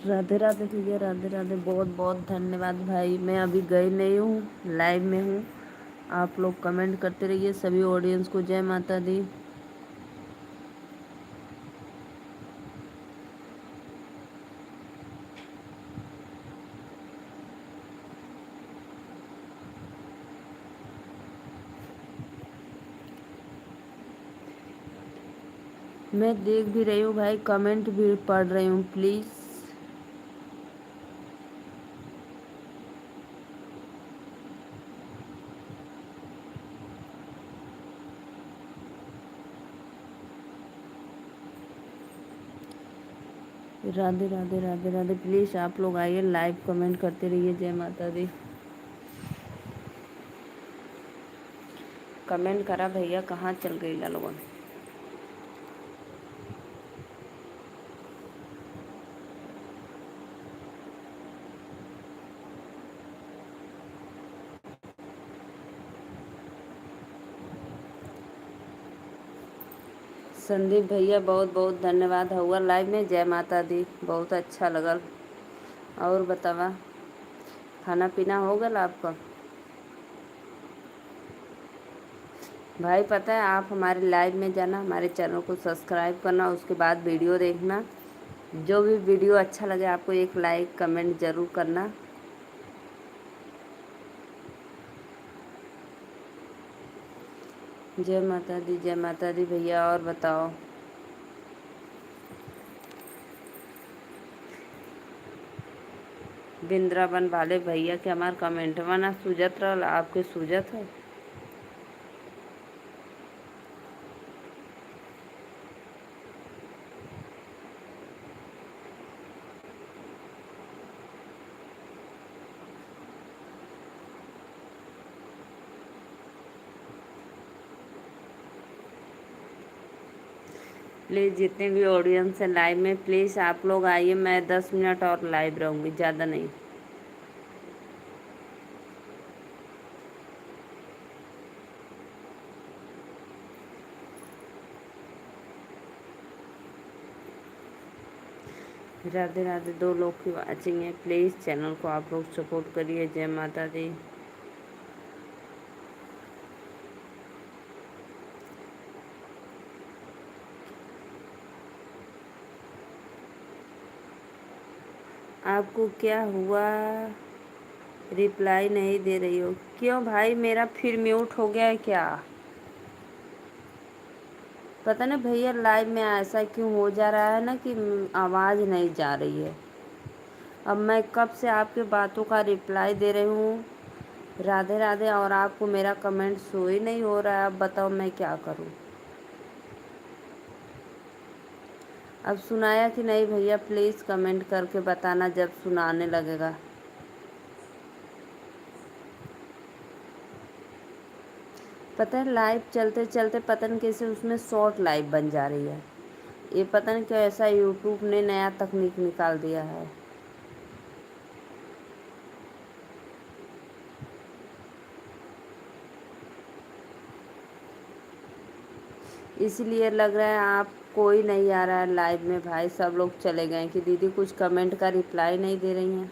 राधे राधे भैया, राधे राधे। बहुत बहुत धन्यवाद भाई। मैं अभी गई नहीं हूँ, लाइव में हूँ। आप लोग कमेंट करते रहिए। सभी ऑडियंस को जय माता दी। मैं देख भी रही हूँ भाई, कमेंट भी पढ़ रही हूँ, प्लीज़। राधे राधे, राधे राधे। प्लीज़ आप लोग आइए, लाइव कमेंट करते रहिए। जय माता दी। कमेंट करा भैया, कहाँ चल गई ला लोगन। संदीप भैया बहुत बहुत धन्यवाद हुआ लाइव में। जय माता दी, बहुत अच्छा लगल। और बतावा, खाना पीना हो गया आपका? भाई पता है, आप हमारे लाइव में जाना, हमारे चैनल को सब्सक्राइब करना, उसके बाद वीडियो देखना। जो भी वीडियो अच्छा लगे आपको, एक लाइक कमेंट ज़रूर करना। जय माता दी, जय माता दी भैया। और बताओ, वृंदावन वाले भैया के हमार कमेंटवा ना सूझत रहल, आपके सूझत है? प्लीज़ जितने भी ऑडियंस हैं लाइव में, प्लीज़ आप लोग आइए। मैं 10 मिनट और लाइव रहूँगी, ज़्यादा नहीं। राधे राधे। 2 लोग की वाचिंग है, प्लीज़ चैनल को आप लोग सपोर्ट करिए। जय माता दी। आपको क्या हुआ, रिप्लाई नहीं दे रही हो? क्यों भाई, मेरा फिर म्यूट हो गया है क्या? पता नहीं भैया, लाइव में ऐसा क्यों हो जा रहा है ना कि आवाज़ नहीं जा रही है। अब मैं कब से आपके बातों का रिप्लाई दे रही हूँ, राधे राधे, और आपको मेरा कमेंट शो ही नहीं हो रहा है। अब बताओ मैं क्या करूँ? अब सुनाया कि नहीं भैया? प्लीज़ कमेंट करके बताना जब सुनाने लगेगा। पता है, लाइव चलते चलते पता नहीं कैसे उसमें शॉर्ट लाइव बन जा रही है। ये पता नहीं क्या ऐसा यूट्यूब ने नया तकनीक निकाल दिया है। इसलिए लग रहा है आप कोई नहीं आ रहा है लाइव में भाई, सब लोग चले गए कि दीदी कुछ कमेंट का रिप्लाई नहीं दे रही हैं।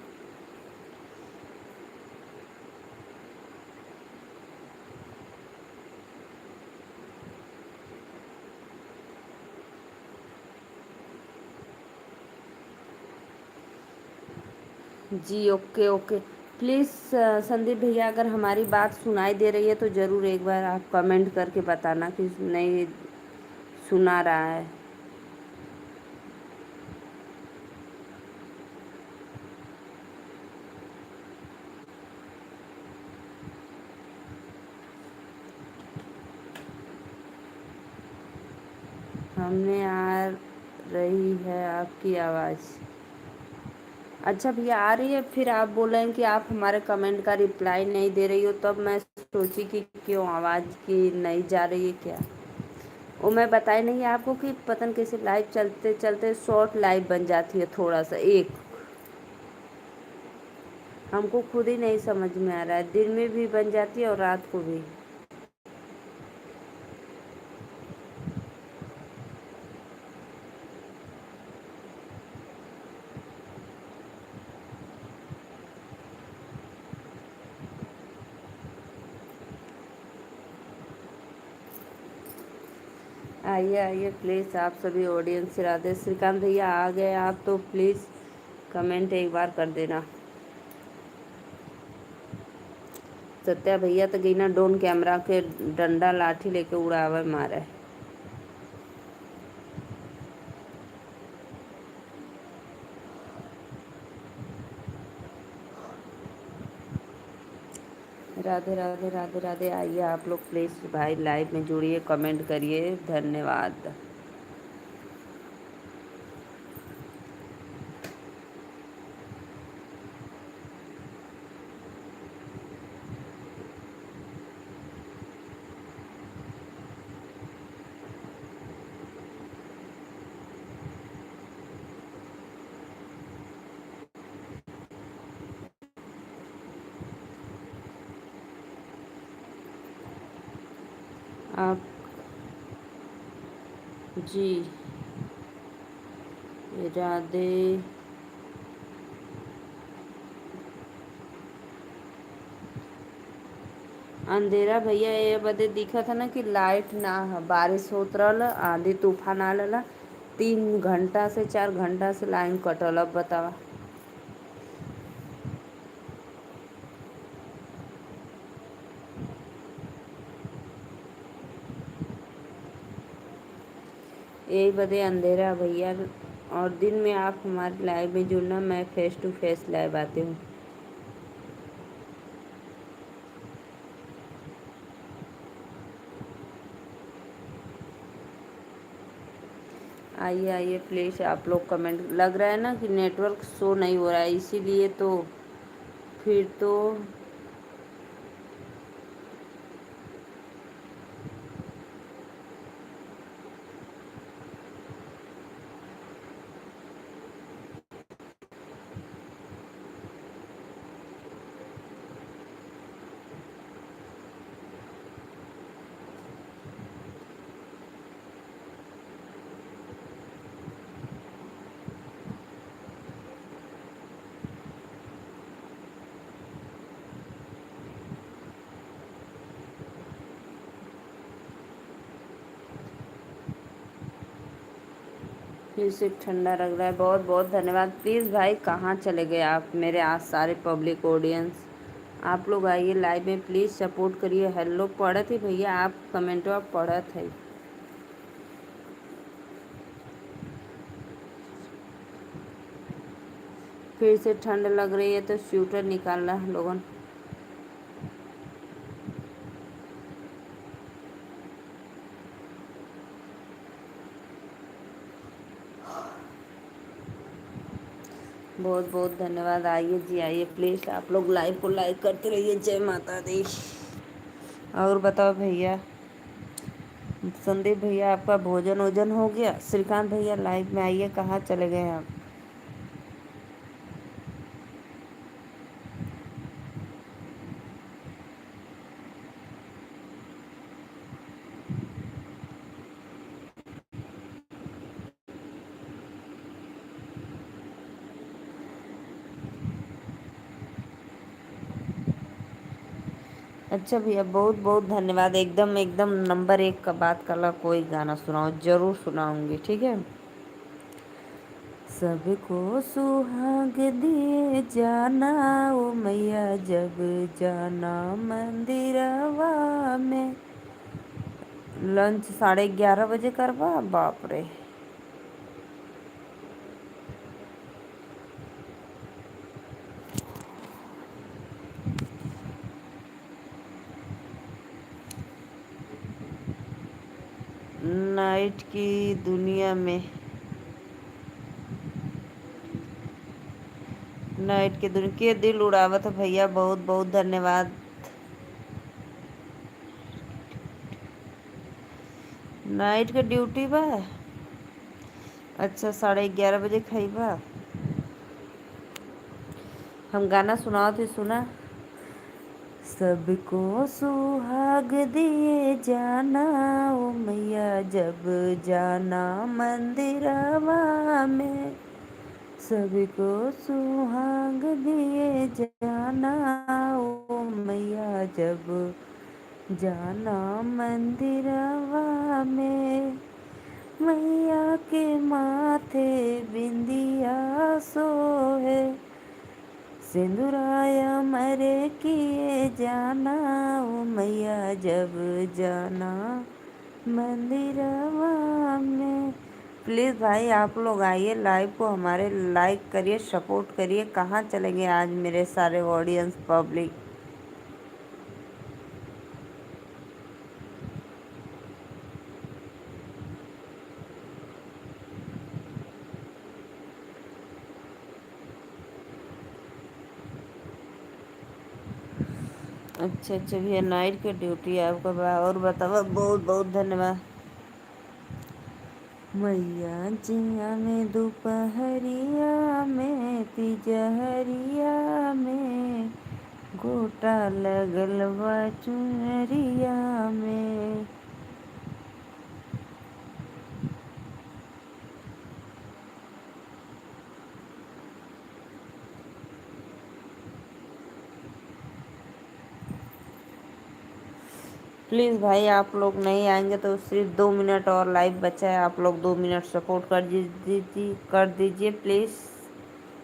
जी ओके ओके। प्लीज़ संदीप भैया, अगर हमारी बात सुनाई दे रही है तो ज़रूर एक बार आप कमेंट करके बताना कि नहीं सुना रहा है। हमने आ रही है आपकी आवाज़। अच्छा भैया, आ रही है। फिर आप बोल रहे हैं कि आप हमारे कमेंट का रिप्लाई नहीं दे रही हो, तब मैं सोची कि क्यों आवाज़ की नहीं जा रही है क्या। वो मैं बताई नहीं आपको कि पता नहीं कैसे लाइव चलते चलते शॉर्ट लाइव बन जाती है, थोड़ा सा एक। हमको खुद ही नहीं समझ में आ रहा है, दिन में भी बन जाती है और रात को भी। आइए आइए प्लीज़, आप सभी ऑडियंस से राधे। श्रीकांत भैया आ गए आप तो प्लीज़ कमेंट एक बार कर देना। सत्या भैया तो गई ना डोन कैमरा के डंडा लाठी लेके उड़ावे मारे। राधे राधे राधे राधे। आइए आप लोग प्लीज़ भाई लाइव में जुड़िए, कमेंट करिए, धन्यवाद। आप जी राधे। अंधेरा भैया ये बदे दिखा था ना कि लाइट ना बारिश होत रहल, आंधी तूफान आल, 3 घंटा से 4 घंटा से लाइन कटल। अब बतावा। यही बदे अंधेरा भैया, और दिन में आप हमारे लाइव में जुड़ना, मैं फेस टू फेस लाइव आती हूँ। आइए आइए प्लीज़ आप लोग कमेंट। लग रहा है ना कि नेटवर्क शो नहीं हो रहा है, इसीलिए तो फिर तो फिर से ठंडा लग रहा है। बहुत बहुत धन्यवाद। प्लीज़ भाई कहाँ चले गए आप मेरे आज सारे पब्लिक ऑडियंस। आप लोग आइए लाइव में प्लीज़ सपोर्ट करिए। हेलो पढ़त ही भैया, आप कमेंटवा पढ़त है। फिर से ठंड लग रही है तो स्वेटर निकालना है लोगन। बहुत बहुत धन्यवाद। आइए जी आइए प्लीज़, आप लोग लाइव को लाइक करते रहिए। जय माता दी। और बताओ भैया, संदीप भैया आपका भोजन वोजन हो गया? श्रीकांत भैया लाइव में आइए, कहाँ चले गए आप? अच्छा भैया बहुत बहुत धन्यवाद। एकदम एकदम नंबर 1 का बात करला। कोई गाना सुनाओ, जरूर सुनाऊंगी, ठीक है। सबको सुहाग दिए जाना ओ मैया, जब जाना मंदिरवा में। लंच 11:30 बजे करवा? बाप रे। नाइट की दुनिया में, नाइट के दुनिया के दिल उड़ावत भैया। बहुत बहुत धन्यवाद। नाइट के ड्यूटी बा? अच्छा 11:30 बजे खाइबा। हम गाना सुनाओ थे, सुना। सबको सुहाग दिए जाना ओ मैया, जब जाना मंदिरवा में। सबको सुहाग दिए जाना ओ मैया, जब जाना मंदिरवा में। मैया के माथे बिंदिया सोहे, सिंदूराया मरे किए जाना, ओ मैया जब जाना मंदिरवा में। प्लीज़ भाई आप लोग आइए लाइव को हमारे लाइक करिए, सपोर्ट करिए। कहाँ चलेंगे आज मेरे सारे ऑडियंस पब्लिक। अच्छा अच्छा भैया, नाइट की ड्यूटी है आपका भाई, और बताओ। बहुत बहुत धन्यवाद। मैया जिया में दोपहरिया में, तिजहरिया में, गोटा लगल बा चुनरिया में। प्लीज़ भाई आप लोग नहीं आएंगे तो सिर्फ 2 मिनट और लाइव बचा है, आप लोग 2 मिनट सपोर्ट कर दीजिए प्लीज़।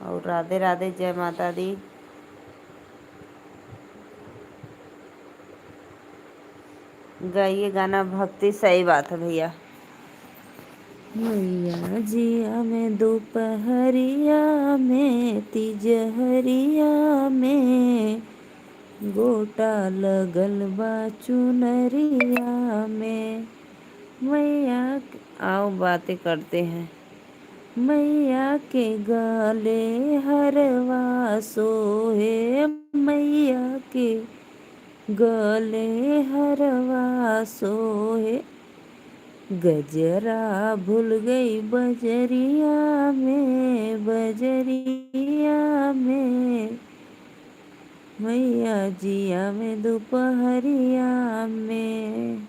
और राधे राधे, जय माता दी। गाइए गाना भक्ति, सही बात है भैया। मैया जिया में दोपहरिया में, तिजहरिया में, गोटा लगल बा चुनरिया में। मैया आओ बातें करते हैं। मैया के गले हरवा सोहे, मैया के गले हरवा सोहे, गजरा भूल गई बजरिया में, बजरिया में। मैया जिया में दोपहरिया में।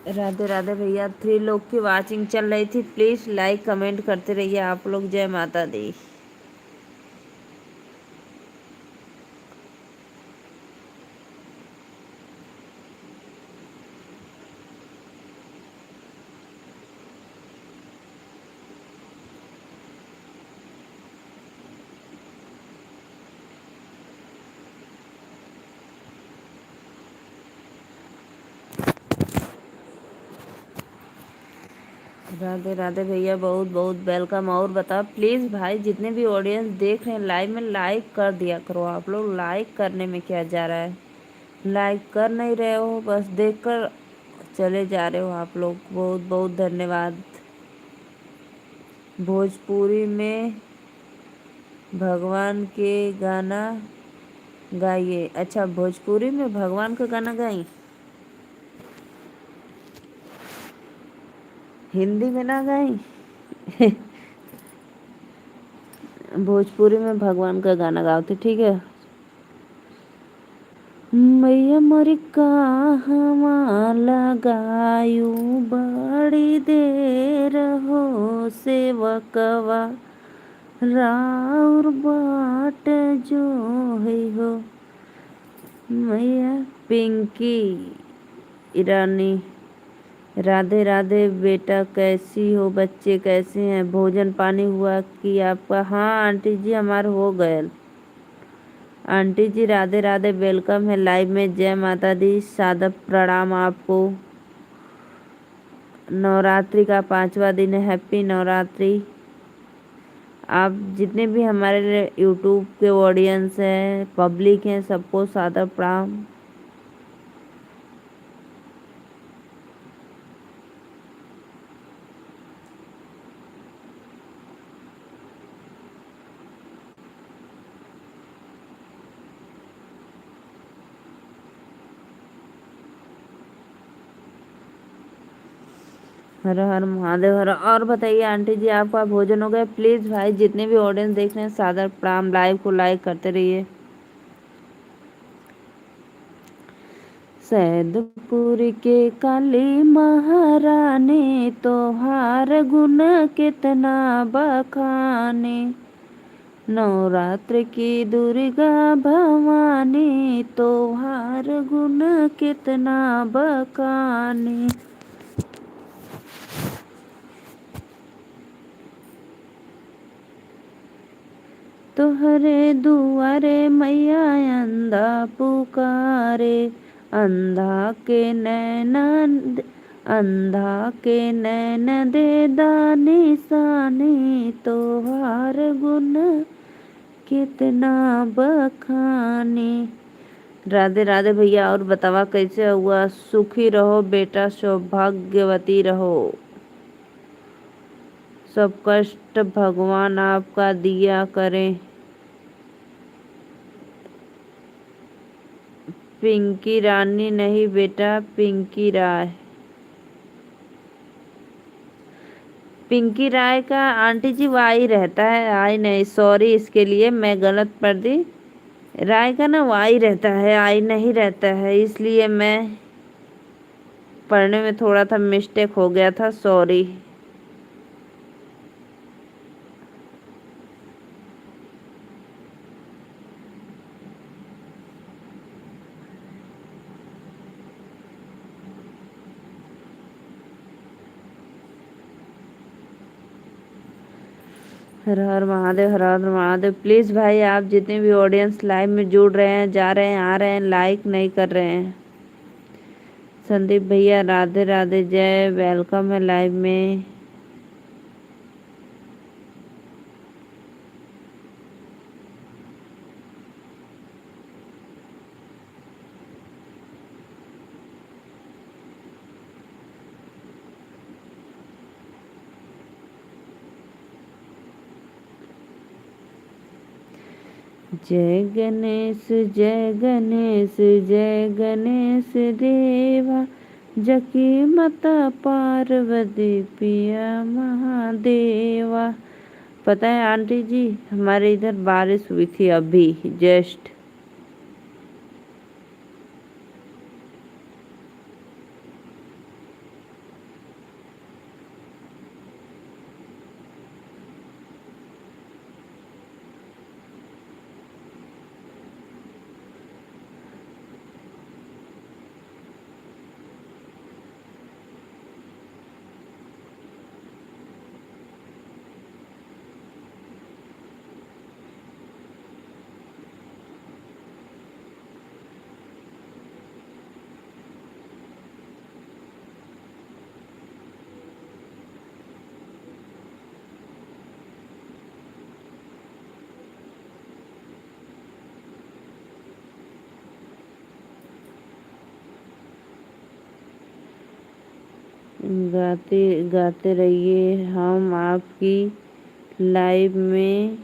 राधे राधे भैया। 3 लोग की वाचिंग चल रही थी, प्लीज़ लाइक कमेंट करते रहिए आप लोग। जय माता दी। राधे राधे भैया, बहुत बहुत वेलकम। और बताओ प्लीज़ भाई, जितने भी ऑडियंस देख रहे हैं लाइव में, लाइक कर दिया करो। आप लोग लाइक करने में क्या जा रहा है, लाइक कर नहीं रहे हो, बस देखकर चले जा रहे हो आप लोग। बहुत बहुत धन्यवाद। भोजपुरी में भगवान के गाना गाइए। अच्छा, भोजपुरी में भगवान का गाना गाई, हिंदी में ना गाई। भोजपुरी में भगवान का गाना गाओ तो ठीक है। मैया मोरी कहवा लगायू, बड़ी देर हो सेवकवा, राउर बाट जो है हो। मैया पिंकी ईरानी, राधे राधे बेटा, कैसी हो, बच्चे कैसे हैं, भोजन पानी हुआ कि आपका? हाँ आंटी जी, हमारा हो गया। आंटी जी राधे राधे, वेलकम है लाइव में। जय माता दी, सादर प्रणाम आपको। नवरात्रि का 5वां दिन है, हैप्पी नवरात्रि। आप जितने भी हमारे यूट्यूब के ऑडियंस हैं, पब्लिक हैं, सबको सादर प्रणाम। हर हर महादेव हर। और बताइए आंटी जी, आपका भोजन हो गया? प्लीज़ भाई जितने भी ऑडियंस देख रहे हैं, सादर प्रणाम। लाइव को लाइक करते रहिए। सैदपुर के काली महारानी, तोहार गुण कितना बखाने, नवरात्र की दुर्गा भवानी, तोहार गुण कितना बखानी। तोहरे दुआरे मैया अंधा पुकारे, अंधा के नैन दे दानी सानी, तोहार गुण कितना बखानी। राधे राधे भैया। और बतावा कैसे हुआ? सुखी रहो बेटा, सौभाग्यवती रहो। सब कष्ट भगवान आपका दिया करें। पिंकी रानी नहीं बेटा, पिंकी राय। पिंकी राय का आंटी जी वाई रहता है, आई नहीं, सॉरी इसके लिए, मैं गलत पढ़ दी। राय का ना वाई रहता है, आई नहीं रहता है, इसलिए मैं पढ़ने में थोड़ा था मिस्टेक हो गया था, sorry. Har Har Mahadev, Har Har Mahadev. Please भाई आप जितने भी ऑडियंस लाइव में जुड़ रहे हैं, जा रहे हैं, आ रहे हैं, लाइक नहीं कर रहे हैं। संदीप भैया राधे राधे, जय, वेलकम है लाइव में। जय गणेश जय गणेश जय गणेश देवा, जकी माता पार्वती पिया महादेवा। पता है आंटी जी, हमारे इधर बारिश हुई थी अभी जस्ट। गाते गाते रहिए, हम आपकी लाइव में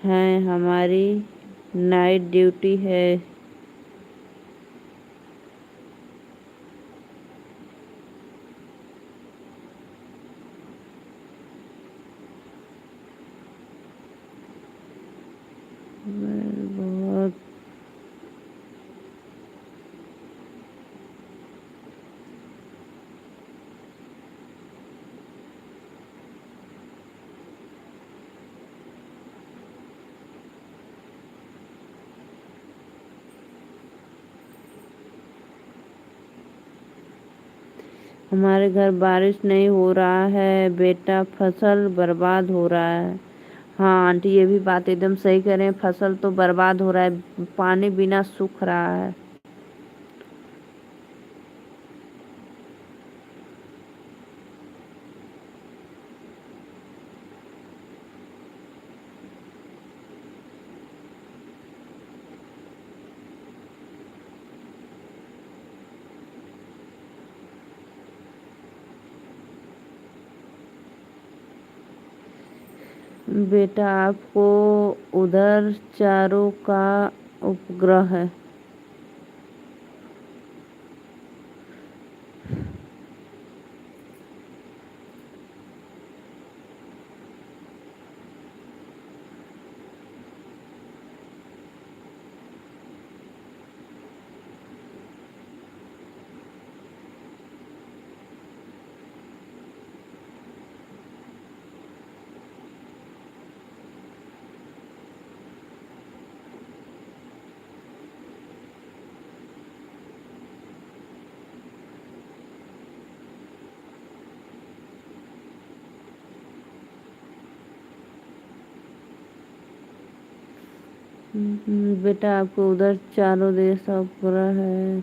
हैं, हमारी नाइट ड्यूटी है। बहुत हमारे घर बारिश नहीं हो रहा है बेटा, फसल बर्बाद हो रहा है। हाँ आंटी ये भी बात एकदम सही कह रहे हैं, फसल तो बर्बाद हो रहा है, पानी बिना सूख रहा है। बेटा आपको उधर चारों का उपग्रह है। बेटा आपको उधर चारों देश सब पूरा है।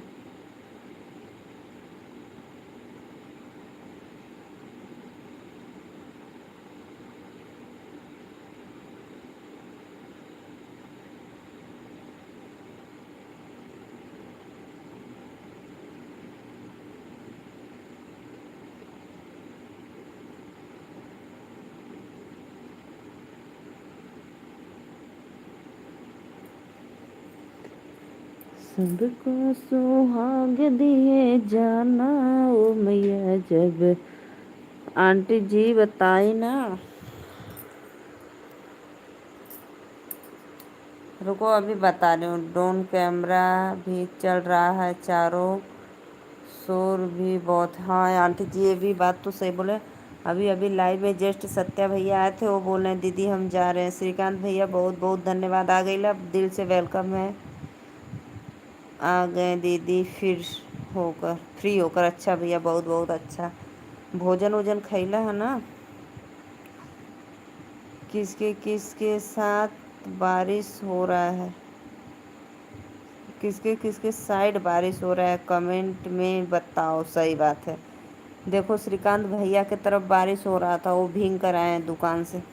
सबको सुहाग दिए जाना ओ मैया जब। आंटी जी बताई ना। रुको अभी बता रही हूँ। ड्रोन कैमरा भी चल रहा है चारों। शोर भी बहुत। हाँ आंटी जी ये भी बात तो सही बोले। अभी अभी लाइव में जस्ट सत्या भैया आए थे, वो बोल रहे हैं दीदी हम जा रहे हैं। श्रीकांत भैया बहुत बहुत धन्यवाद, आ गई ला दिल से वेलकम है। आ गए दीदी फिर होकर फ्री होकर। अच्छा भैया बहुत बहुत अच्छा। भोजन वोजन खैला है ना। किसके किसके साथ बारिश हो रहा है, किसके किसके साइड बारिश हो रहा है कमेंट में बताओ। सही बात है। देखो श्रीकांत भैया के तरफ बारिश हो रहा था, वो भींग कर आए हैं दुकान से।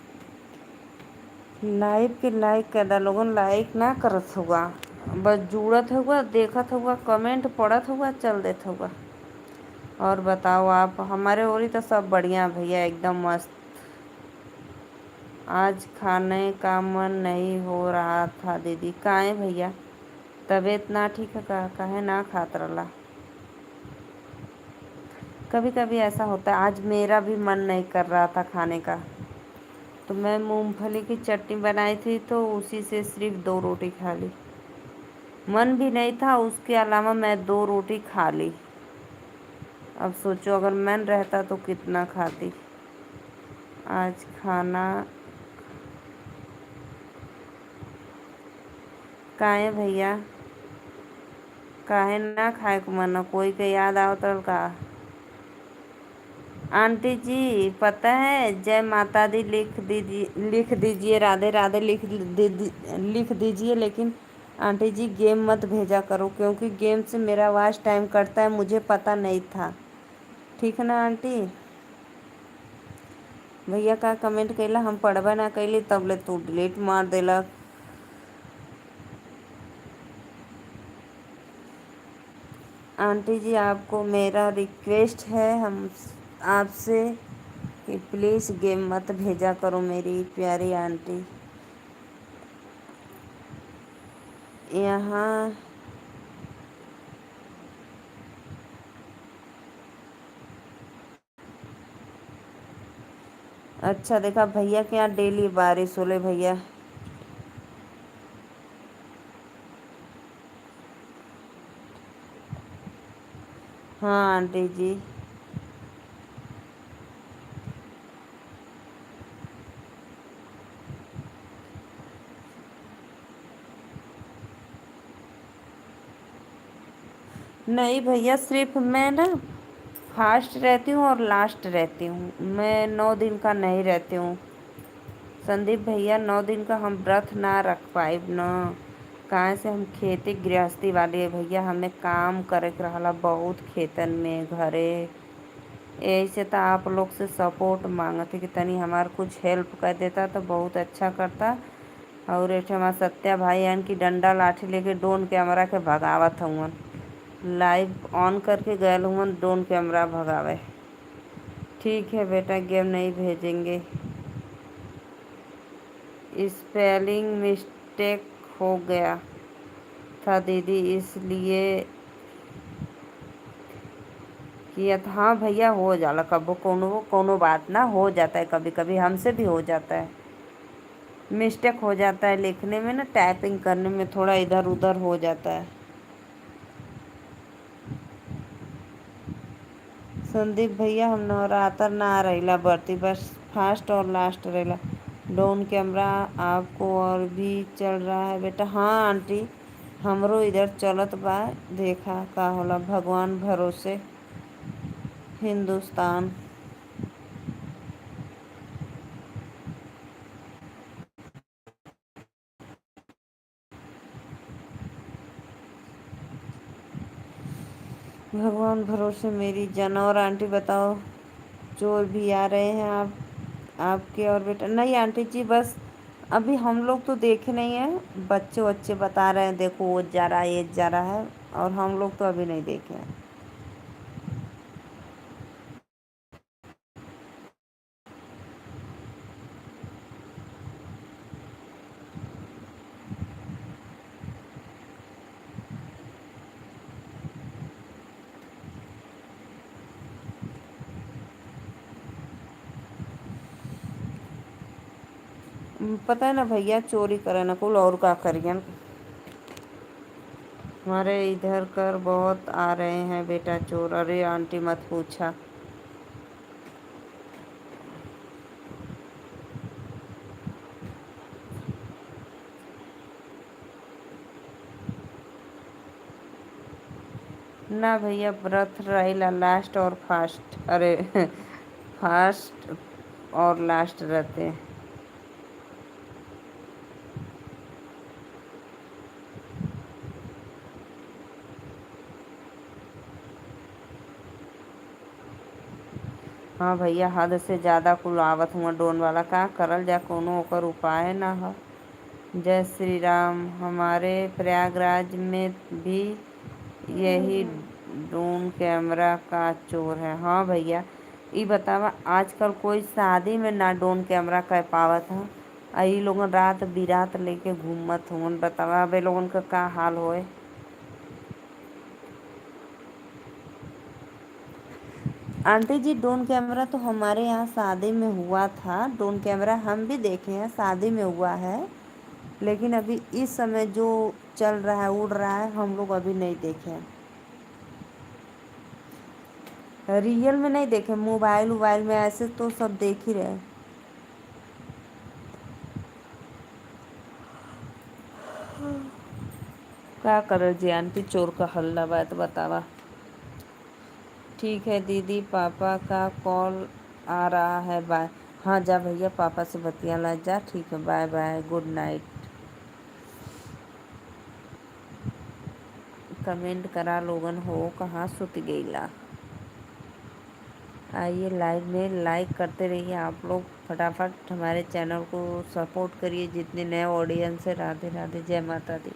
लाइव के लाइक कैदा लोगन लाइक ना करत हुआ, बस जुड़त हुआ देखत हुआ कमेंट पढ़त हुआ चल देत हुआ। और बताओ आप, हमारे ओरी तो सब बढ़िया भैया एकदम मस्त। आज खाने का मन नहीं हो रहा था दीदी। काहे भैया तबीयत ना ठीक है का, काहे ना खात रहला। कभी कभी ऐसा होता है। आज मेरा भी मन नहीं कर रहा था खाने का, तो मैं मूंगफली की चटनी बनाई थी तो उसी से सिर्फ 2 रोटी खा ली। मन भी नहीं था, उसके अलावा मैं 2 रोटी खा ली। अब सोचो अगर मन रहता तो कितना खाती। आज खाना काहे भैया, काहे ना खाए को मन, कोई के याद आवत रहल का। आंटी जी पता है जय माता दी लिख दीजिए, राधे राधे लिख दीजिए, लेकिन आंटी जी गेम मत भेजा करो क्योंकि गेम से मेरा वॉच टाइम कटता है, मुझे पता नहीं था। ठीक है ना आंटी। भैया का कमेंट कैला हम पढ़बा ना कैली तब ले तू डिलीट मार देला। आंटी जी आपको मेरा रिक्वेस्ट है हम आपसे कि प्लीज़ गेम मत भेजा करो मेरी प्यारी आंटी। यहाँ अच्छा देखा भैया के यहाँ डेली बारिश होले भैया। हाँ आंटी जी। नहीं भैया सिर्फ मैं ना फास्ट रहती हूँ और लास्ट रहती हूँ, मैं 9 दिन का नहीं रहती हूँ। संदीप भैया 9 दिन का हम व्रत ना रख पाइब न। काहे से हम खेती गृहस्थी वाली है भैया, हमें काम करे के रहला बहुत खेतन में घरे। यही से तो आप लोग से सपोर्ट मांगत है कि तनी हमार कुछ हेल्प कर देता तो बहुत अच्छा करता। और एक हमारा सत्या भाई यान की डंडा लाठी लेके ड्रोन कैमरा के भगावत हवन। लाइव ऑन करके गए हुवन ड्रोन कैमरा भगावे। ठीक है बेटा गेम नहीं भेजेंगे। स्पेलिंग मिस्टेक हो गया था दीदी इसलिए किया था। हाँ भैया हो जाला कबो कोनो कोनो बात ना, हो जाता है कभी कभी, हमसे भी हो जाता है। मिस्टेक हो जाता है लिखने में ना, टाइपिंग करने में थोड़ा इधर उधर हो जाता है। संदीप भैया हम नवरात्र ना रहिला बरती, बस फास्ट और लास्ट रहेला। ड्रोन कैमरा आपको और भी चल रहा है बेटा। हाँ आंटी हमरो इधर चलत बा, देखा का होला भगवान भरोसे हिंदुस्तान। भगवान भरोसे मेरी जान। और आंटी बताओ, चोर भी आ रहे हैं आपके और बेटा? नहीं आंटी जी, बस अभी हम लोग तो देखे नहीं हैं, बच्चे बच्चे बता रहे हैं देखो वो जा रहा है, ये जा रहा है, और हम लोग तो अभी नहीं देखे हैं। पता है ना भैया, चोरी करे ना कुल और का करियन। हमारे इधर कर बहुत आ रहे हैं बेटा चोर। अरे आंटी मत पूछा। ना भैया, व्रत रहेला लास्ट और फास्ट। अरे फास्ट और लास्ट रहते हैं। हाँ भैया, हद से ज़्यादा कुल आवत हुआ डोन वाला, का करल जा, कोनो ओकर उपाय ना ह। जय श्री राम। हमारे प्रयागराज में भी यही ड्रोन कैमरा का चोर है। हाँ भैया, ई बतावा आजकल कोई शादी में ना ड्रोन कैमरा कह पावत है। ई लोगन रात बिरात लेके घूमत हुन। बतावा अब ए लोगन का हाल होए। आंटी जी, ड्रोन कैमरा तो हमारे यहाँ शादी में हुआ था। ड्रोन कैमरा हम भी देखे हैं, शादी में हुआ है। लेकिन अभी इस समय जो चल रहा है, उड़ रहा है, हम लोग अभी नहीं देखे हैं। रियल में नहीं देखे, मोबाइल वोबाइल में ऐसे तो सब देख ही रहे। क्या कर जी आंटी, चोर का हल्ला बात बतावा। ठीक है दीदी, पापा का कॉल आ रहा है, बाय। हाँ जा भैया, पापा से बतिया ला जा। ठीक है, बाय बाय, गुड नाइट। कमेंट करा लोगन हो, कहाँ सुत गईला। आइए लाइव में लाइक करते रहिए आप लोग, फटाफट हमारे चैनल को सपोर्ट करिए। जितने नए ऑडियंस है, राधे राधे, जय माता दी।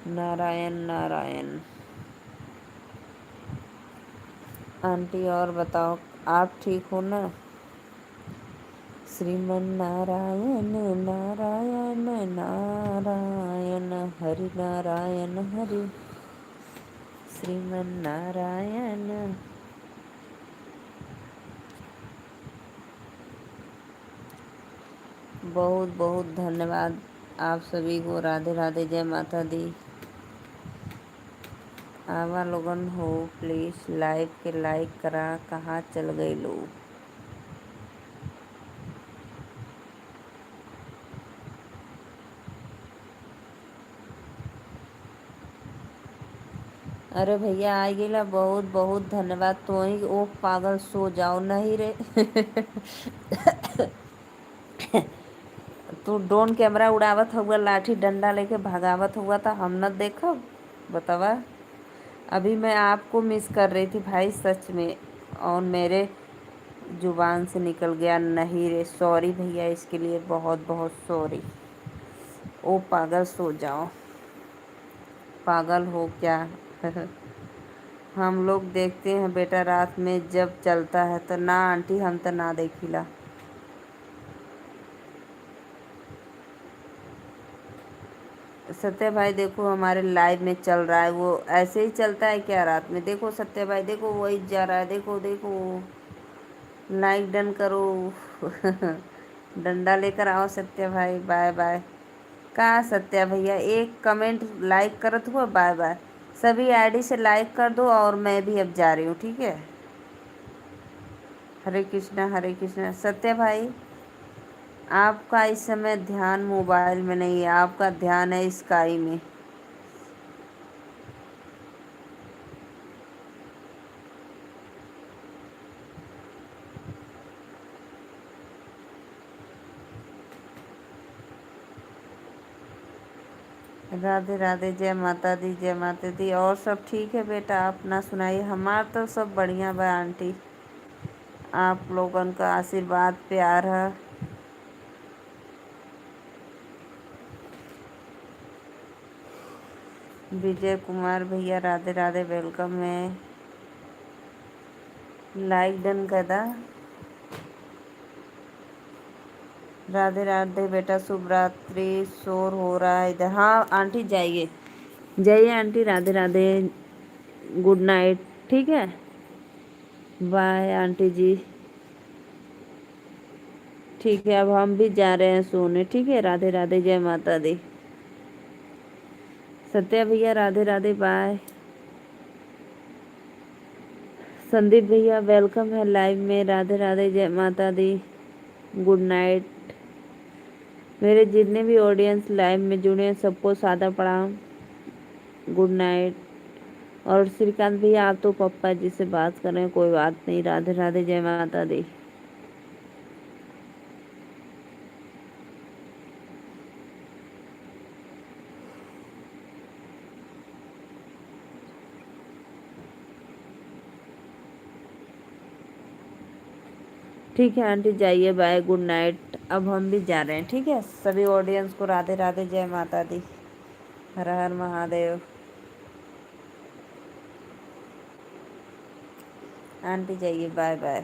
नारायण नारायण। आंटी और बताओ, आप ठीक हो ना? श्रीमन नारायण नारायण नारायण, हरि नारायण हरि, श्रीमन नारायण। बहुत बहुत धन्यवाद आप सभी को। राधे राधे, जय माता दी। आवा लोगन हो, प्लीज़ लाइव के लाइक करा, कहाँ चल गए लोग। अरे भैया आ गेला, बहुत बहुत धन्यवाद। तो ही ओ पागल, सो जाओ नहीं रे। तू ड्रोन कैमरा उड़ावत हुआ, लाठी डंडा लेके भगावत हुआ था, हम न देखो? बतावा। अभी मैं आपको मिस कर रही थी भाई, सच में, और मेरे जुबान से निकल गया नहीं रे। सॉरी भैया, इसके लिए बहुत बहुत सॉरी। ओ पागल, सो जाओ। पागल हो क्या? हम लोग देखते हैं बेटा रात में जब चलता है तो। ना आंटी, हम तो ना देखिला। सत्य भाई देखो, हमारे लाइव में चल रहा है, वो ऐसे ही चलता है क्या रात में? देखो सत्य भाई, देखो वही जा रहा है, देखो देखो। लाइक डन करो। डंडा लेकर आओ सत्य भाई, बाय बाय। कहाँ सत्या भैया, एक कमेंट लाइक करत हुआ, बाय बाय। सभी आईडी से लाइक कर दो, और मैं भी अब जा रही हूँ, ठीक है? हरे कृष्णा हरे कृष्णा। सत्या भाई, आपका इस समय ध्यान मोबाइल में नहीं है, आपका ध्यान है स्काई में। राधे राधे, जय माता दी, जय माता दी। और सब ठीक है बेटा, आप ना सुनाइए। हमार तो सब बढ़िया बा आंटी, आप लोगन का आशीर्वाद प्यार है। विजय कुमार भैया राधे राधे, वेलकम है। लाइक डन कर दा। राधे राधे बेटा, शुभ रात्रि। शोर हो रहा है इधर। हाँ आंटी जाइए जाइए aunty, Radhe Radhe, good night. ठीक है, बाय आंटी जी। ठीक है, अब हम भी जा रहे हैं सोने। ठीक है, राधे राधे, जय माता दी। सत्या भैया राधे राधे, बाय। संदीप भैया वेलकम है लाइव में, राधे राधे, जय माता दी, गुड नाइट। मेरे जितने भी ऑडियंस लाइव में जुड़े हैं सबको सादा प्रणाम, गुड नाइट। और श्रीकांत भैया आप तो पप्पा जी से बात कर रहे हैं, कोई बात नहीं, राधे राधे, जय माता दी। ठीक है आंटी, जाइए, बाय, गुड नाइट। अब हम भी जा रहे हैं। ठीक है, सभी ऑडियंस को राधे राधे, जय माता दी, हर हर महादेव। आंटी जाइए, बाय बाय।